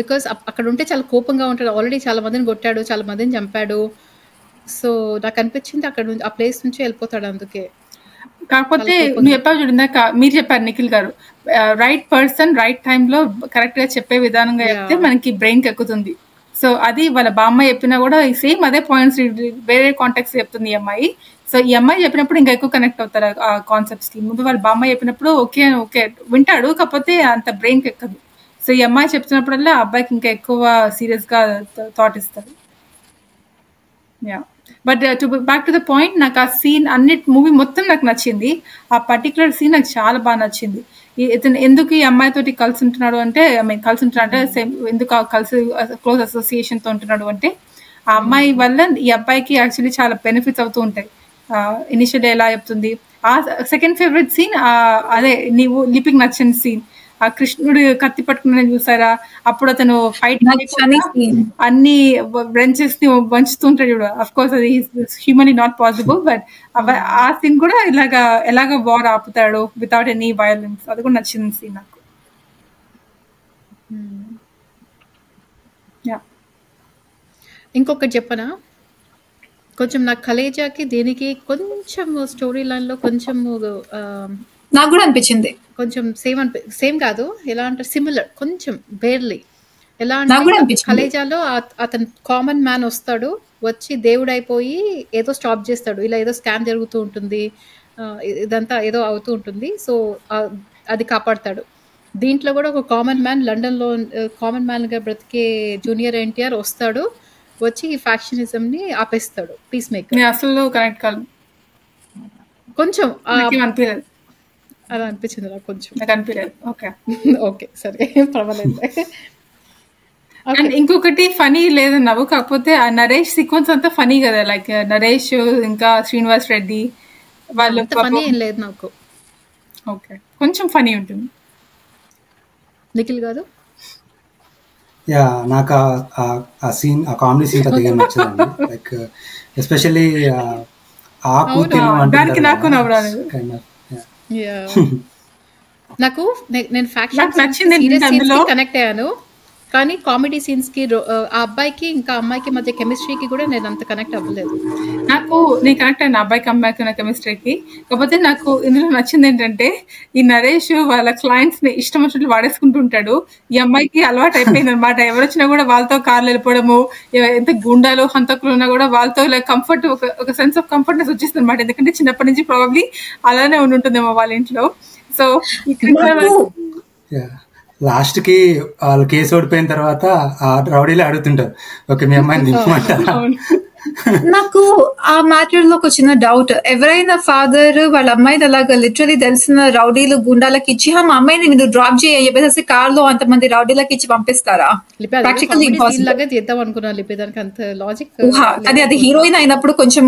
బికాస్ అక్కడ ఉంటే చాలా కోపంగా ఉంటాడు. ఆల్రెడీ చాలా మందిని కొట్టాడు, చాలా మందిని చంపాడు. సో నాకు అనిపించింది అక్కడ నుంచి ఆ ప్లేస్ నుంచి వెళ్ళిపోతాడు అందుకే. కాకపోతే నువ్వు చెప్పావు చూడు ఇందాక, మీరు చెప్పారు నిఖిల్ గారు, రైట్ పర్సన్ రైట్ టైంలో కరెక్ట్ గా చెప్పే విధానంగా చెప్తే మనకి బ్రెయిన్ కి ఎక్కుతుంది. సో అది వాళ్ళ బామ్మ చెప్పినా కూడా సేమ్ అదే పాయింట్స్ వేరే కాంటాక్ట్స్ చెప్తుంది ఈ అమ్మాయి. సో ఈ అమ్మాయి చెప్పినప్పుడు ఇంకా ఎక్కువ కనెక్ట్ అవుతారు ఆ కాన్సెప్ట్స్ కి. ముందు వాళ్ళ బామ్మ చెప్పినప్పుడు ఓకే ఓకే వింటాడు, కాకపోతే అంత బ్రెయిన్ కి ఎక్కదు. సో ఈ అమ్మాయి చెప్తున్నప్పుడల్లా అబ్బాయికి ఇంకా ఎక్కువ సీరియస్ గా థాట్ ఇస్తారు. Yeah, but back to the point, నాకు ఆ సీన్ మూవీ మొత్తం నాకు నచ్చింది. ఆ పర్టికులర్ సీన్ నాకు చాలా బాగా నచ్చింది. ఇతను ఎందుకు ఈ అమ్మాయితోటి కలిసి ఉంటున్నాడు అంటే, కలిసి ఉంటున్నాడు అంటే సేమ్ ఎందుకు కలిసి క్లోజ్ అసోసియేషన్ తో ఉంటున్నాడు అంటే, ఆ అమ్మాయి వల్ల ఈ అబ్బాయికి యాక్చువల్లీ చాలా బెనిఫిట్స్ అవుతూ ఉంటాయి. ఇనిషియల్ ఎలా చెప్తుంది. ఆ సెకండ్ ఫేవరెట్ సీన్ అదే నీవు లిపికి నచ్చిన సీన్, ఆ కృష్ణుడు కత్తి పట్టుకున్న చూసారా, అప్పుడు అతను ఫైట్ అన్ని బ్రెంచెస్ ని వంచుతుంటాడు చూడ. అఫ్ కోర్స్ అది హ్యూమన్లీ నాట్ పాసిబుల్, బట్ ఆ సీన్ కూడా ఎలాగ వార్ ఆపుతాడు వితౌట్ ఎనీ వయలెన్స్, అది కూడా నచ్చింది సీన్ నాకు. ఇంకొకటి చెప్పనా, కొంచెం నాకు కలేజాకి దీనికి కొంచెం స్టోరీ లైన్ లో కొంచెం నాకు కూడా అనిపించింది కొంచెం సేమ్ కాదు, ఎలా అంటే సిమిలర్ కొంచెం బేర్లీ. ఎలా అంటే కలేజాలో అతను కామన్ మ్యాన్ వస్తాడు, వచ్చి దేవుడు అయిపోయి ఏదో స్టాప్ చేస్తాడు, ఇలా ఏదో స్కామ్ జరుగుతూ ఉంటుంది, ఇదంతా ఏదో అవుతూ ఉంటుంది, సో అది కాపాడతాడు. దీంట్లో కూడా ఒక కామన్ మ్యాన్ లండన్లో కామన్ మ్యాన్గా బ్రతికే జూనియర్ ఎన్టీఆర్ వస్తాడు, వచ్చి ఈ ఫ్యాక్షనిజం ని ఆపేస్తాడు, పీస్ మేకర్. అసలు కనెక్ట్ కాదు, కొంచెం అనిపించలేదు, అలా అనిపించింది నాకు కొంచెం. నాకు అనిపించలేదు. ఓకే ఓకే సరే పర్వాలేదు. అండ్ ఇంకొకటి ఫనీ లేదన్నావు, కాకపోతే ఆ నరేష్ సీక్వెన్స్ అంతా ఫనీ కదా, లైక్ నరేష్ ఇంకా శ్రీనివాస్ రెడ్డి వాళ్ళు ఫనీ ఏం లేదు నాకు. ఓకే కొంచెం ఫనీ ఉంటుంది. నిఖిల్ కాదు, యా నాకు ఆ సీన్, ఆ కామెడీ సీన్ పెద్దగా నచ్చదండి. లైక్ ఎస్పెషల్లీ ఆకు దానికి నాకు నవ్వరాలేదు. నాకు నేను ఫ్యాక్షన్ కనెక్ట్ అయ్యాను, కానీ కామెడీ సీన్స్ కి ఆ అబ్బాయికి ఇంకా అమ్మాయికి మధ్య కెమిస్ట్రీకి కూడా నేను అంత కనెక్ట్ అవ్వలేదు. నేను కనెక్ట్ అయిన అబ్బాయికి అమ్మాయికి ఉన్న కెమిస్ట్రీకి. కాకపోతే నాకు ఇందులో నచ్చింది ఏంటంటే, ఈ నరేష్ వాళ్ళ క్లయింట్స్ ని ఇష్టం వచ్చినట్లు వాడేసుకుంటూ ఉంటాడు. ఈ అమ్మాయికి అలవాటు అయిపోయింది అనమాట. ఎవరొచ్చినా కూడా వాళ్ళతో కార్లు వెళ్ళిపోవడము, ఎంత గుండాలు హంతకులు ఉన్నా కూడా వాళ్ళతో కంఫర్ట్, ఒక సెన్స్ ఆఫ్ కంఫర్ట్నెస్ వచ్చేస్తుంది అనమాట. ఎందుకంటే చిన్నప్పటి నుంచి ప్రాబబ్లీ అలానే ఉంటుందేమో వాళ్ళ ఇంట్లో. సో లాస్ట్ కి వాళ్ళు కేసు ఓడిపోయిన తర్వాత ఆ రౌడీలే అడుగుతుంటారు, ఓకే మీ అమ్మాయిని దింపమంటారా. నాకు ఆ మ్యాటర్ లో ఒక చిన్న డౌట్, ఎవరైనా ఫాదర్ వాళ్ళ అమ్మాయిని అలాగా లిటరలీ తెలిసిన రౌడీలు గుండాలకు ఇచ్చి మా అమ్మాయిని మీరు డ్రాప్ చేయ చెప్పేసి కార్ లో అంతమంది రౌడీలకు ఇచ్చి పంపిస్తారా? చేద్దాం అనుకున్నాను లిపేదానికి అంత లాజిక్. అది హీరోయిన్ అయినప్పుడు కొంచెం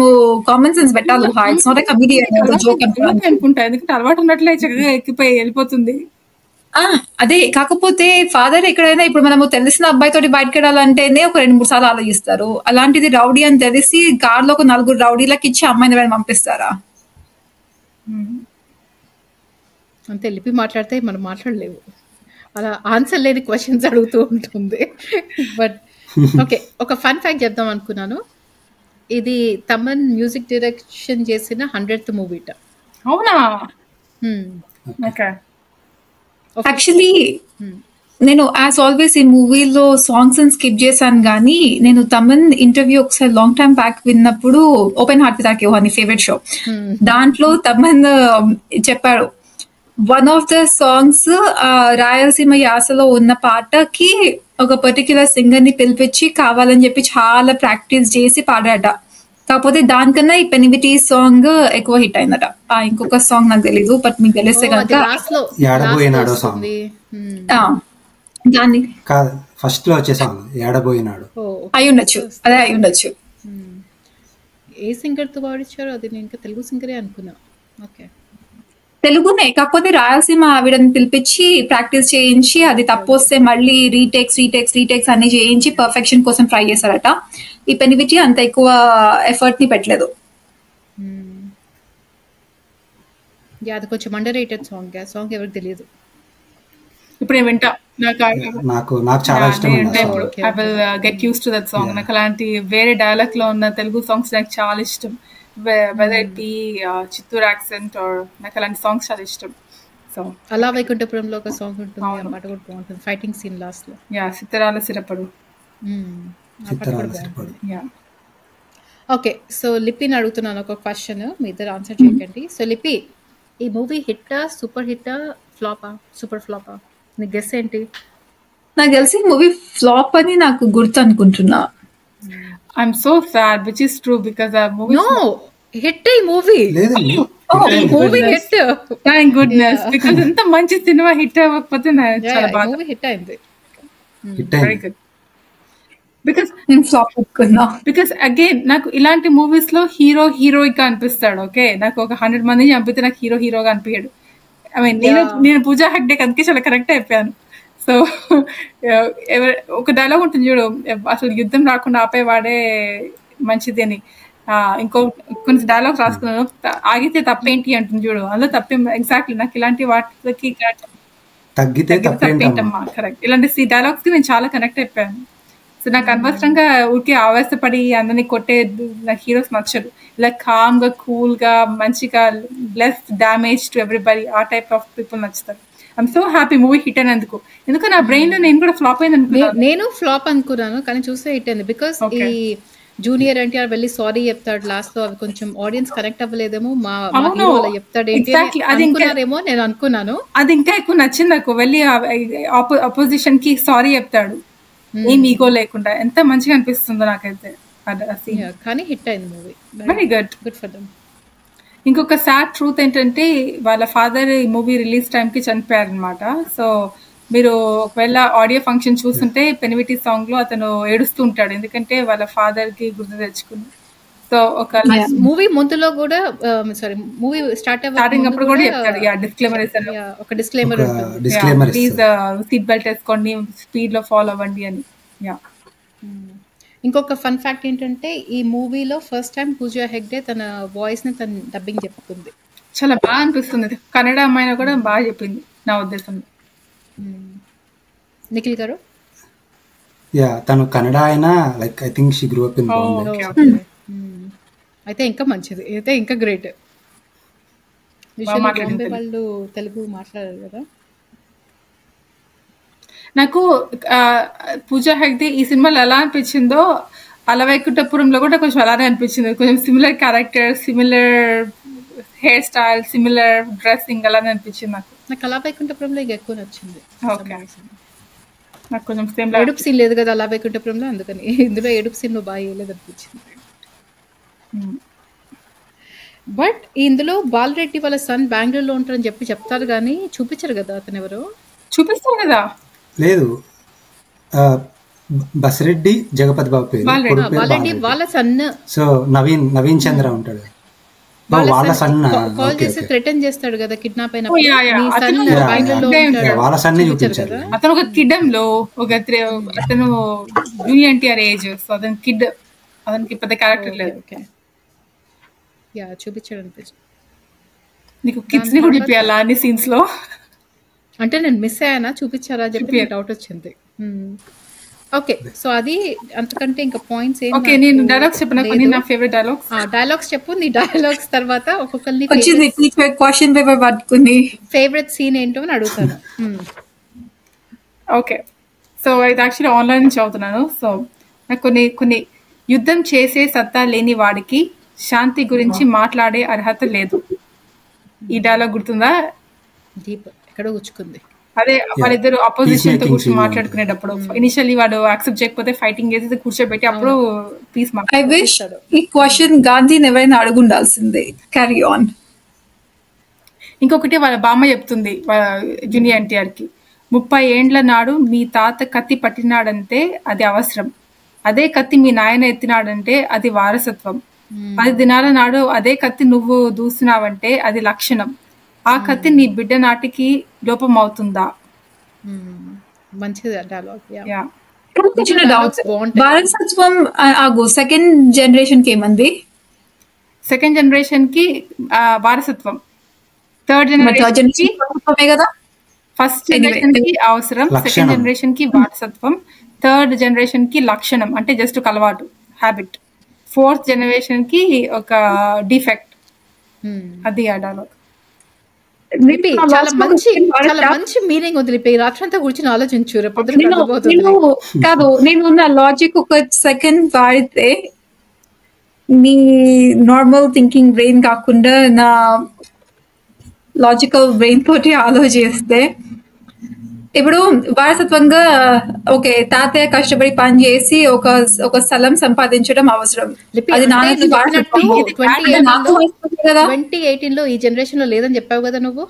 కామన్ సెన్స్ పెట్టాలి. It's not a comedian joke అనుకుంటా, ఎందుకంటే అలవాటు ఉన్నట్లే చక్కగా ఎక్కిపోయి వెళ్ళిపోతుంది. అదే కాకపోతే ఫాదర్ ఎక్కడైనా ఇప్పుడు మనము తెలిసిన అబ్బాయితో బయటకు వెళ్ళాలంటేనే ఒక 2-3 సార్లు ఆలోచిస్తారు. అలాంటిది రౌడీ అని తెలిసి కార్ లో ఒక 4 రౌడీలకు ఇచ్చి అమ్మాయిని పంపిస్తారా? అంతే, లిపి మాట్లాడితే మనం మాట్లాడలేవు, అలా ఆన్సర్ లేని క్వశ్చన్స్ అడుగుతూ ఉంటుంది. బట్ ఓకే, ఒక ఫన్ ఫ్యాక్ట్ చెప్దాం అనుకున్నాను. ఇది తమన్ మ్యూజిక్ డైరెక్షన్ చేసిన 100th మూవీట. అవునా? ఓకే. యాక్చువల్లీ నేను యాజ్ ఆల్వేస్ ఈ మూవీలో సాంగ్స్ స్కిప్ చేశాను, కానీ నేను తమన్ ఇంటర్వ్యూ ఒకసారి లాంగ్ టైమ్ బ్యాక్ విన్నప్పుడు, ఓపెన్ హార్ట్ విత్ ఆర్కే అని ఫేవరెట్ షో, దాంట్లో తమన్ చెప్పాడు one of the songs Rayalaseema యాసలో ఉన్న పాటకి ఒక పర్టిక్యులర్ సింగర్ ని పిలిపించి కావాలని చెప్పి చాలా ప్రాక్టీస్ చేసి పాడాట. కాకపోతే దానికన్నా ఈ పెనివిటీ సాంగ్ ఎక్కువ హిట్ అయిందట. ఇంకొక సాంగ్ నాకు తెలీదు, బట్ మీకు తెలిస్తే కనుక దాన్ని ఫస్ట్ లో వచ్చే సాంగ్ ఏడబోయినాడు అయి ఉండొచ్చు, అదే అయి ఉండొచ్చు. ఏ సింగర్ తో పాడించారు అది? నేను ఇంకా తెలుగు సింగరే అనుకున్నా. ఓకే, తెలుగునే, కాకపోతే రాయలసీమ ఆవిడని పిలిపించి ప్రాక్టీస్ చేయించి అది తప్పు వస్తే మళ్ళీ రీటేక్స్ అన్ని చేయించి పర్ఫెక్షన్ కోసం ట్రై చేశారట. ఈ పెనివిటీ అంత ఎక్కువ ఎఫర్ట్ ని పెట్టలేదు. అది కొంచెం అండర్ రేటెడ్ సాంగ్, ఆ సాంగ్ ఎవరికి తెలియదు. ఇప్పుడు నేను వింటా. నాకు చాలా ఇష్టం నేను ఉంది వింటా ఆ ఇప్పుడు. Song. I will get use to that song. నాకు అలాంటి వేరే డైలాగ్ లో ఉన్న తెలుగు సాంగ్స్ నాకు చాలా ఇష్టం. Whether it be Chittoor accent or నాకు అలాంటి సాంగ్స్ చాలా ఇష్టం. సో అలా వైకుంఠపురంలో ఒక సాంగ్ ఉంటుంది, ఆ పాట కూడా బాగుంటుంది, ఫైటింగ్ సీన్ లాస్ట్ లో. సిత్తరాల సిరపడు. ఆ పాట కూడా బాగుంటుంది. యా ఓకే, సో లిపిని అడుగుతున్నాను ఒక క్వశ్చన్, మీ ఇద్దరు ఆన్సర్ చేయకండి. సో లిపి, ఈ మూవీ హిట్టా, సూపర్ హిట్టా, ఫ్లాపా, సూపర్ ఫ్లాపా? నీ గెస్ ఏంటి? నాకు తెలిసి మూవీ ఫ్లాప్ అని నాకు గుర్తు అనుకుంటున్నా. I'm so sad which is true because ఆ మూవీ నో హిట్ ఈ మూవీ. లేదండి, movie hit. Thank goodness, because ఎంత మంచి సినిమా హిట్ అవ్వకపోతే చాలా బాధ. మూవీ హిట్ అయింది. హిట్ వెరీ అయింది. గుడ్. బికాస్ నేను ఫ్లాప్ ఒప్పుకున్నా. బికాస్ అగైన్ నాకు ఇలాంటి మూవీస్ లో హీరో హీరోయిక్ గా అనిపిస్తాడు. ఓకే, నాకు ఒక 100 మందిని చంపితే నాకు హీరో హీరోగా అనిపించాడు. ఐ మీన్ నేను పూజా హెగ్డే అందుకే చాలా కరెక్ట్ అయిపోయాను. సో ఒక డైలాగ్ ఉంటుంది చూడు, అసలు యుద్ధం రాకుండా ఆపేవాడే మంచిది అని. ఇంకో కొన్ని డైలాగ్స్ రాసుకున్నాను, ఆగితే తప్పేంటి అంటుంది చూడు, అందులో తప్పేం. ఎగ్జాక్ట్లీ నాకు ఇలాంటి వాటికి తగ్గితే తప్పేంటమ్మా, కరెక్ట్. ఇలాంటి డైలాగ్స్ కి నేను చాలా కనెక్ట్ అయిపోయాను. సో నాకు అనవసరంగా ఊరికే ఆవేశపడి అందరినీ కొట్టే నాకు హీరోస్ నచ్చరు. ఇలా కామ్ గా, కూల్ గా, మంచిగా, లెస్ డామేజ్ టు ఎవ్రీబడి, ఆ టైప్ ఆఫ్ పీపుల్ నచ్చుతారు. I'm so happy movie hit అయినందుకు. ఎందుకంటే నా బ్రెయిన్ లో నేను కూడా ఫ్లాప్ అయింది అనుకున్నాను. నేను ఫ్లాప్ అనుకున్నాను కానీ చూస్తే హిట్ అయింది. బికాస్ ఈ జూనియర్ ఎన్టీఆర్ వెళ్ళి సారీ చెప్తాడు లాస్ట్ లో, అవి కొంచెం ఆడియన్స్ కనెక్ట్ అవ్వలేదేమో, మా హీరో అలా చెప్తాడు ఏంటి అనుకున్నారేమో నేను అనుకున్నాను. అది ఇంకా ఎక్కువ నచ్చింది నాకు. వెళ్ళి అపోజిషన్ కి సారీ చెప్తాడు ఏం ఈగో లేకుండా, ఎంత మంచిగా అనిపిస్తుందో నాకైతే. కానీ హిట్ అయింది movie. Very good, good for them. ఇంకొక సాడ్ ట్రూత్ ఏంటంటే వాళ్ళ ఫాదర్ ఈ మూవీ రిలీజ్ టైం కి చనిపోయారు అనమాట. సో మీరు ఒకవేళ ఆడియో ఫంక్షన్ చూస్తుంటే పెనివిటి సాంగ్ లో అతను ఏడుస్తూ ఉంటాడు, ఎందుకంటే వాళ్ళ ఫాదర్ కి గుర్తు తెచ్చుకుని. సో ఒక మూవీ ముందులో కూడా, సారీ మూవీ స్టార్టింగ్ అప్పుడు కూడా చెప్తాడు, డిస్క్లైమర్ ఇస్తాడు, ఒక డిస్క్లైమర్ ఉంటుంది, ప్లీజ్ సీట్ బెల్ట్ వేసుకోండి, స్పీడ్ లో ఫాలో అవ్వండి అని. ఇంకొక ఫన్ ఫ్యాక్ట్ ఏంటంటే ఈ మూవీలో ఫస్ట్ టైం పూజా హెగ్డే తన వాయిస్ ని తన డబ్బింగ్ చెప్పుకుంది. చాలా బాగా అనిపిస్తుంది. కన్నడ అమ్మాయిన కూడా బాగా చెప్పింది నా ఉద్దేశంలో. నిఖిల్ గారు? యా, తను కన్నడ అయినా like I think she grew up in Bombay. అయితే ఇంకా మంచిది, అయితే ఇంకా గ్రేట్. బాంబే వాళ్ళు తెలుగు మాట్లాడారు కదా. నాకు పూజా హెగ్డే ఈ సినిమాలో ఎలా అనిపించిందో అలవైకుంఠపురంలో కూడా కొంచెం అలానే అనిపించింది. కొంచెం similar character, similar hair style, similar dressing అలానే అనిపించింది నాకు. నాకు అలవైకుంఠపురంలో ఇంకా ఎక్కువ నచ్చింది. నాకు కొంచెం సేమ్ ఏడుపు సీన్ లేదు కదా అలవైకుంఠపురంలో, అందుకని ఇందులో ఏడుపు సీన్ బాగా వేయలేదు అనిపించింది. బట్ ఇందులో బాలరెడ్డి వాళ్ళ సన్ బెంగళూరులో ఉంటారని చెప్తారు కానీ చూపించారు కదా అతను ఎవరో. చూపిస్తారు కదా. లేదు, బసిరెడ్డి జగపతి బాబు పేరు, బాలరెడ్డి వాళ్ళ సన్. సో నవీన్ చంద్ర ఉంటాడు, వాళ్ళ సన్. కాల్ చేసి థ్రెటన్ చేస్తాడు కదా కిడ్నాప్ అయిన వాళ్ళ సన్ చూపించారు. అతను ఒక కిడ్డమ్ లో అతను జూనియర్ ఎన్టీఆర్ ఏజ్, సో అతను కిడ్, అతనికి పెద్ద క్యారెక్టర్ లేదు. చూపించాడు అనిపిస్తుంది. నీకు కిడ్స్ ని కూడా చూపించాలా అన్ని సీన్స్ లో? అంటే నేను మిస్ అయ్యానా, చూపించారా చెప్పి డౌట్ వచ్చింది. ఓకే, సో అది అంతకంటే ఇంకా పాయింట్స్ ఏం. ఓకే, నేను డైలాగ్స్ చెప్పనా, కొన్ని నా ఫేవరెట్ డైలాగ్స్. డైలాగ్స్ చెప్పు, నీ డైలాగ్స్ తర్వాత ఒక్కొక్కరిని క్వశ్చన్ పేపర్ పట్టుకుని ఫేవరెట్ సీన్ ఏంటో అని అడుగుతాను. ఓకే, సో ఇది యాక్చువల్లీ ఆన్లైన్ నుంచి చదువుతున్నాను. సో నాకు కొన్ని యుద్ధం చేసే సత్తా లేని వాడికి శాంతి గురించి మాట్లాడే అర్హత లేదు. ఈ డైలాగ్ గుర్తుందా? దీప్ ఎక్కడో గుచ్చుకుంది. అదే వాళ్ళిద్దరు అపోజిషన్ తో కూర్చొని మాట్లాడుకునేటప్పుడు ఇనిషియల్లీ వాడు యాక్సెప్ట్ చేయకపోతే ఫైటింగ్ చేసి కూర్చోబెట్టి అప్పుడు పీస్ ఐ విష్ ఈ క్వశ్చన్ గాంధీని ఎవరైనా అడుగుండాల్సిందే. Carry on. ఇంకొకటి వాళ్ళ బామ్మ చెప్తుంది జూనియర్ ఎన్టీఆర్ కి, 30 ఏండ్ల నాడు మీ తాత కత్తి పట్టినాడంటే అది అవసరం, అదే కత్తి మీ నాయన ఎత్తినాడంటే అది వారసత్వం, 10 దినాల నాడు అదే కత్తి నువ్వు దూసినావంటే అది లక్షణం, ఆ కత్తి నీ బిడ్డ నాటికి లోపం అవుతుందా? మంచిది డైలాగ్. వారసత్వం సెకండ్ జనరేషన్ కి ఏమంది? సెకండ్ జనరేషన్ కి వారసత్వం, థర్డ్ జనరేషన్ కదా, ఫస్ట్ Anyway, జనరేషన్ కి అవసరం, సెకండ్ లక్షణం. జనరేషన్ కి వారసత్వం, థర్డ్ జనరేషన్ కి లక్షణం అంటే జస్ట్ ఒక అలవాటు, హ్యాబిట్, ఫోర్త్ జనరేషన్ కి ఒక డిఫెక్ట్. అది ఆ డైలాగ్. లిపి చాలా మంచి మీనింగ్ ఉంది లిపి. రాత్రంతా కూర్చొని ఆలోచించు, రేపు పొద్దున నేను అర్థమవుతుంది. కాదు, నేను నా లాజిక్ ఒక సెకండ్ వాడితే నీ నార్మల్ థింకింగ్ బ్రెయిన్ కాకుండా నా లాజికల్ బ్రెయిన్ తోటి ఆలోచిస్తే, ఇప్పుడు వారసత్వంగా ఓకే తాతయ్య కష్టపడి పని చేసి ఒక స్థలం సంపాదించడం అవసరం, లిపి, అది అంటే నాన్నకి నువ్వు వారసత్వం. చెప్పినట్టు అది నాకు వారసత్వం కదా. 2018 లో ఈ జనరేషన్ లో లేదని చెప్పావు కదా నువ్వు.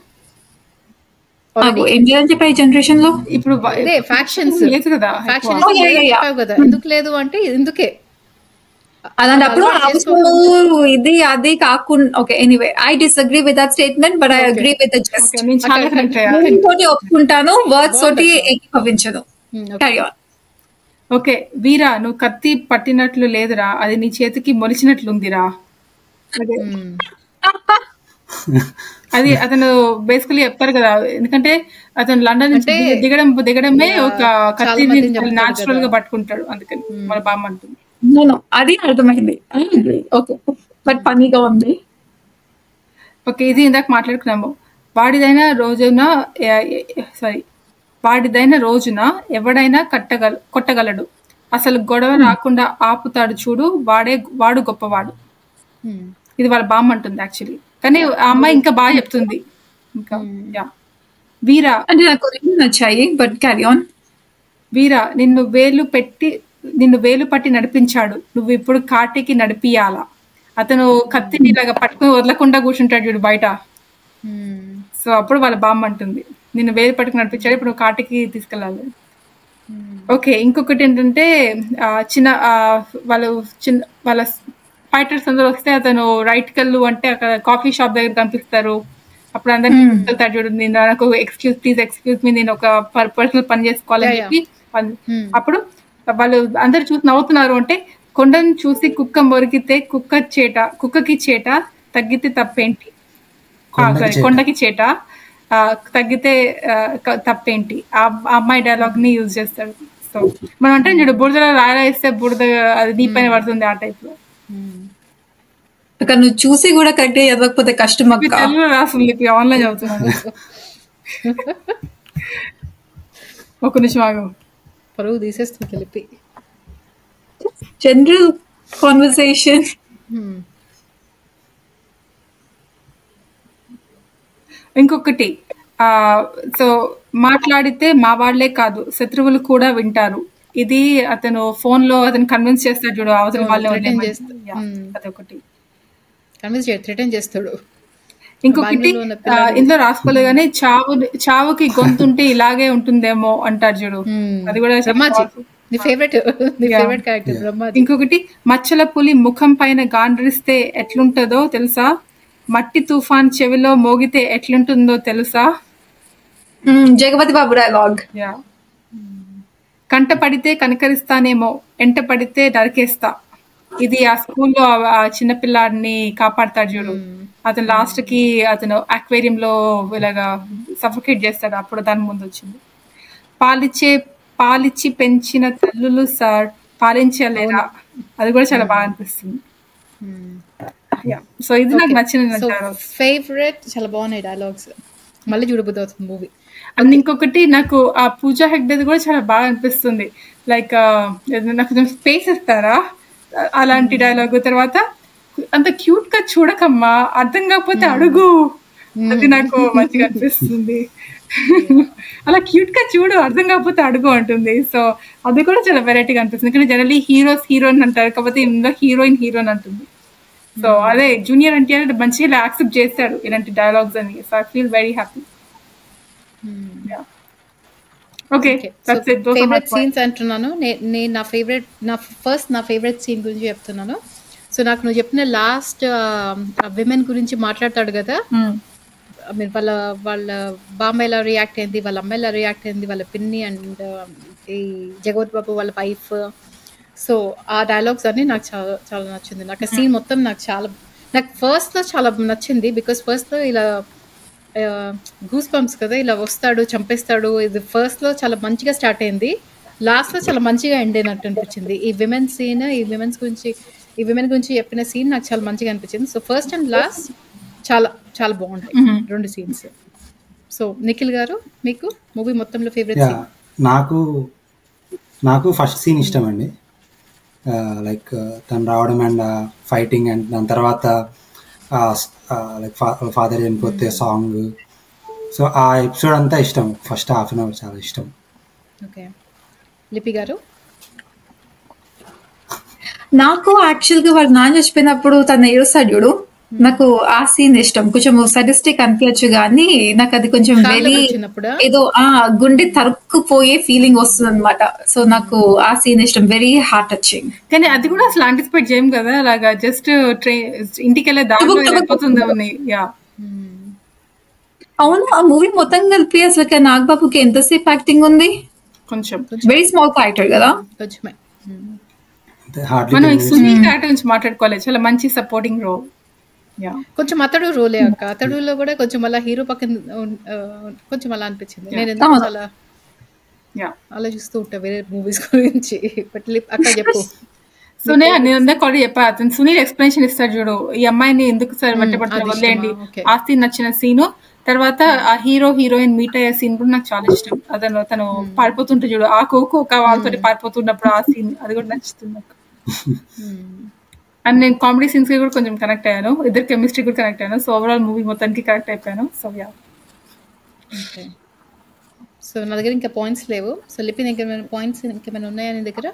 నాకు ఏం చేయాలని చెప్పా ఈ జనరేషన్ లో. ఇప్పుడు అదే ఫ్యాక్షన్స్ లేదు కదా. Factions Oh, yeah, yeah. చెప్పావు కదా. ఎందుకు లేదు అంటే ఇందుకే అలాంటప్పుడు ఇది అది కాకుండా okay. Anyway I disagree with that statement, but I agree with the just. Okay, నేను చాలా కరెక్ట్ తోటి ఒప్పుకుంటాను, వర్డ్స్ తోటి ఏకీభవించను. Carry on. ఓకే వీరా, నువ్వు కత్తి పట్టినట్లు లేదురా, అది నీ చేతికి మొలిచినట్లుందిరా. అదే అది అతను బేసికలీ చెప్తారు కదా, ఎందుకంటే అతను లండన్ నుంచి దిగడమే ఒక కత్తిని నాచురల్ గా పట్టుకుంటాడు, అందుకని మన బామ్మ అంటుంది. అది అర్థమైంది. ఓకే, బట్ ఫన్నీగా ఉంది. ఓకే, ఇది ఇందాక మాట్లాడుకున్నాము. వాడిదైన రోజున ఎవడైనా కొట్టగలడు, అసలు గొడవ రాకుండా ఆపుతాడు చూడు, వాడు గొప్పవాడు. ఇది వాళ్ళ బామ్మ అంటుంది యాక్చువల్లీ, కానీ ఆ అమ్మాయి ఇంకా బాగా చెప్తుంది. ఇంకా వీరా అంటే నాకు రెండు నచ్చాయి, బట్ క్యారీ ఆన్. వీరా, నిన్ను వేలు పట్టి నడిపించాడు, నువ్వు ఇప్పుడు కాటికి నడిపియాలా. అతను కత్తిని ఇలాగా పట్టుకుని వదలకుండా కూర్చుంటాడు చూడు బయట. సో అప్పుడు వాళ్ళ బామ్మ అంటుంది, నిన్ను వేలు పట్టుకుని నడిపించాడు, ఇప్పుడు నువ్వు కాటికి తీసుకెళ్ళాలి. ఓకే, ఇంకొకటి ఏంటంటే వాళ్ళ ఫైటర్స్ అందరూ వస్తే అతను రైట్ కళ్ళు అంటే అక్కడ కాఫీ షాప్ దగ్గర కనిపిస్తారు. అప్పుడు అందరికి వెళ్తాడు చూడు, నేను నాకు ఎక్స్క్యూజ్ మీ, నేను ఒక పర్సనల్ పని చేసుకోవాలని చెప్పి. అప్పుడు వాళ్ళు అందరు చూసి నవ్వుతున్నారు అంటే, కొండను చూసి కుక్క మొరిగితే కుక్కకి చేట తగ్గితే తప్పేంటి, కొండకి చేట తగ్గితే తప్పేంటి, ఆ అమ్మాయి డైలాగ్ ని యూజ్ చేస్తాడు. సో మనం అంటే చూడు, బురదలో రాయిస్తే బురద అది నీ పైన పడుతుంది, ఆ టైప్ లో. నువ్వు చూసి కూడా కరెక్ట్ గా చదవకపోతే కష్టం అక్క. తెలుగులో రాస్తుంది, ఆన్లైన్ చదువుతున్నాను. ఒక నిమిషం ఆగు, పరువు తీసేస్తుంది కలిపి. General conversation. ఇంకొకటి, సో మాట్లాడితే మా వాళ్లే కాదు శత్రువులు కూడా వింటారు. ఇది అతను ఫోన్ లో అతను కన్విన్స్ చేస్తాడు చూడు, అవతల వాళ్ళే అదొకటి థ్రెటన్ చేస్తాడు. ఇంకొకటి ఇందులో రాసుకోలేదు కానీ, చావుకి గొంతుంటే ఇలాగే ఉంటుందేమో అంటారు చూడు, అది కూడా. ఇంకొకటి, మచ్చల పులి ముఖం పైన గాండ్రిస్తే ఎట్లుంటదో తెలుసా, మట్టి తుఫాన్ చెవిలో మోగితే ఎట్లుంటుందో తెలుసా. జగపతి బాబు డైలాగ్. కంట పడితే కనకరిస్తానేమో, ఎంట పడితే నరికేస్తా. ఇది ఆ స్కూల్లో ఆ చిన్నపిల్లాడిని కాపాడతాడు చూడు, అతను లాస్ట్ కి అతను అక్వేరియం లో ఇలాగా సఫోకేట్ చేస్తాడు, అప్పుడు దాని ముందు వచ్చింది. పాలిచ్చి పెంచిన తల్లులు సార్ పాలించలేరా, అది కూడా చాలా బాగా అనిపిస్తుంది. సో ఇది నాకు నచ్చిన ఫేవరెట్, చాలా బాగున్నాయి డైలాగ్స్, మళ్ళీ చూడబుద్ధి అవుతుంది మూవీ. అండ్ ఇంకొకటి నాకు ఆ పూజా హెగ్డేది కూడా చాలా బాగా అనిపిస్తుంది, లైక్ నాకు కొంచెం స్పేస్ ఇస్తారా అలాంటి డైలాగ్. తర్వాత అంత క్యూట్ గా చూడకమ్మా, అర్థం కాకపోతే అడుగు, అది నాకు మంచిగా అనిపిస్తుంది. అలా క్యూట్ గా చూడు, అర్థం కాకపోతే అడుగు అంటుంది. సో అది కూడా చాలా వెరైటీగా అనిపిస్తుంది, ఎందుకంటే జనరల్లీ హీరోయిన్ అంటారు, కాకపోతే ఇందులో హీరోయిన్ అంటుంది. సో అదే జూనియర్ ఎన్టీఆర్ మంచిగా యాక్సెప్ట్ చేస్తాడు ఇలాంటి డైలాగ్స్ అని. So I feel very happy. Okay, favourite scenes అంటున్నాను నేను. నా ఫేవరెట్ సీన్ గురించి చెప్తున్నాను. సో నాకు నువ్వు చెప్పిన లాస్ట్ విమెన్ గురించి మాట్లాడతాడు కదా, వాళ్ళ బామ్మ ఎలా రియాక్ట్ అయింది, వాళ్ళ అమ్మ ఎలా రియాక్ట్ అయింది, వాళ్ళ పిన్ని అండ్ ఈ జగవత్ బాబు వాళ్ళ వైఫ్. సో ఆ డైలాగ్స్ అన్ని నాకు చాలా చాలా నచ్చింది. నాకు ఆ సీన్ మొత్తం నాకు ఫస్ట్ లో చాలా నచ్చింది, బికాస్ ఫస్ట్ లో ఇలా గూస్ బంప్స్ కదా, ఇలా వస్తాడు చంపేస్తాడు. ఇది ఫస్ట్‌లో చాలా మంచిగా స్టార్ట్ అయింది. లాస్ట్‌లో చాలా మంచిగా ఎండ్ అయినట్టు అనిపించింది. ఈ విమెన్ సీన్, ఈ విమెన్ గురించి చెప్పిన సీన్ నాకు చాలా మంచిగా అనిపించింది. సో ఫస్ట్ అండ్ లాస్ట్ చాలా చాలా బాగుంటాయి 2 సీన్స్. సో నిఖిల్ గారు, మీకు మూవీ మొత్తంలో ఫేవరెట్ యా సీన్? నాకు ఫస్ట్ సీన్ ఇష్టం అండి. లైక్ తను రావడం అండ్ ఫైటింగ్, అండ్ దాని తర్వాత లైక్ ఫాదర్ చనిపోతే సాంగ్. సో ఆ ఎపిసోడ్ అంతా ఇష్టం. ఫస్ట్ హాఫ్ అన్ అవర్ చాలా ఇష్టం. ఓకే, లిపి గారు? నాకు యాక్చువల్గా వాడు నాన్న చచ్చిపోయినప్పుడు తను ఏడుస్తాడు చూడు, నాకు ఆ సీన్ ఇష్టం. కొంచెం సడిస్టిక్ అనిపించచ్చు కానీ నాకు అది కొంచెం వెరీ వచ్చినప్పుడు ఏదో గుండె తరుక్కుపోయే ఫీలింగ్ వస్తుంది అనమాట. సో నాకు ఆ సీన్ ఇష్టం, వెరీ హార్ట్ టచింగ్. కానీ అది కూడా అసలు యాంటిసిపేట్ చేయం కదా, అలాగా జస్ట్ ఇంటికి వెళ్ళే దాంట్లో అయిపోతుంది. యా అవును, ఆ మూవీ మొత్తం కలిపి అసలు నాగబాబుకి ఎంతసేపు యాక్టింగ్ ఉంది? కొంచెం వెరీ స్మాల్ క్యారెక్టర్ కదా. కొంచెమే. మనం సునీల్ క్యారెక్టర్ గురించి మాట్లాడుకోవాలి, చాలా మంచి సపోర్టింగ్ రోల్. కొంచెం అతడు రోలే అక్క, అతడులో కూడా కొంచెం అలా హీరో పక్కన కొంచెం అలా అనిపించింది. నేను ఎందుకు అలా ఆలోచిస్తూ ఉంటా వేరే మూవీస్ గురించి. బట్ అక్క చెప్పు. సునీల్, నేను అందరికి ఆల్రెడీ చెప్పా, అతను సునీల్ ఎక్స్ప్లెనేషన్ ఇస్తాడు చూడు, ఈ అమ్మాయిని ఎందుకు సార్ వెంటబడుతున్నా వదిలేయండి. ఆ సీన్ నచ్చిన సీను. తర్వాత ఆ హీరో హీరోయిన్ మీట్ అయ్యే సీన్ కూడా నాకు చాలా ఇష్టం. తను పారిపోతుంటే చూడు, ఆ కోకు ఒక వాళ్ళతో పారిపోతున్నప్పుడు ఆ సీన్, అది కూడా నచ్చుతుంది నాకు. అండ్ నేను కామెడీ సీన్స్ కి కూడా కొంచెం కనెక్ట్ అయ్యాను, ఇద్దరు కెమిస్ట్రీ కూడా కనెక్ట్ అయ్యాను. సో ఓవరాల్ మూవీ మొత్తానికి కనెక్ట్ అయిపోయాను. So yeah. ఓకే, సో నా దగ్గర ఇంకా పాయింట్స్ లేవు. సో లిపి దగ్గర పాయింట్స్ ఇంకేమైనా ఉన్నాయా నీ దగ్గర?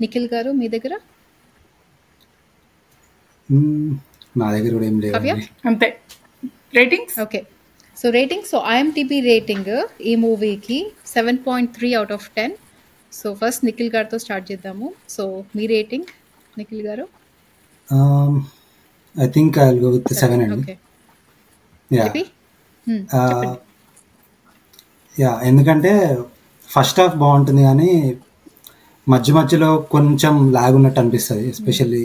నిఖిల్ గారు మీ దగ్గర? నా దగ్గర కూడా ఏం లేదు. అంతే. Ratings? Okay, so rating, so IMDb rating ఈ మూవీకి 7.3 out of 10. So first Nikhil గారితో స్టార్ట్ చేద్దాము. సో మీ రేటింగ్ నిఖిల్ గారు? I think I will go with 7 అండి. ఓకే, యా ఎందుకంటే ఫస్ట్ హాఫ్ బాగుంటుంది కానీ మధ్యలో కొంచెం లాగ్ ఉన్నట్టు అనిపిస్తుంది. ఎస్పెషల్లీ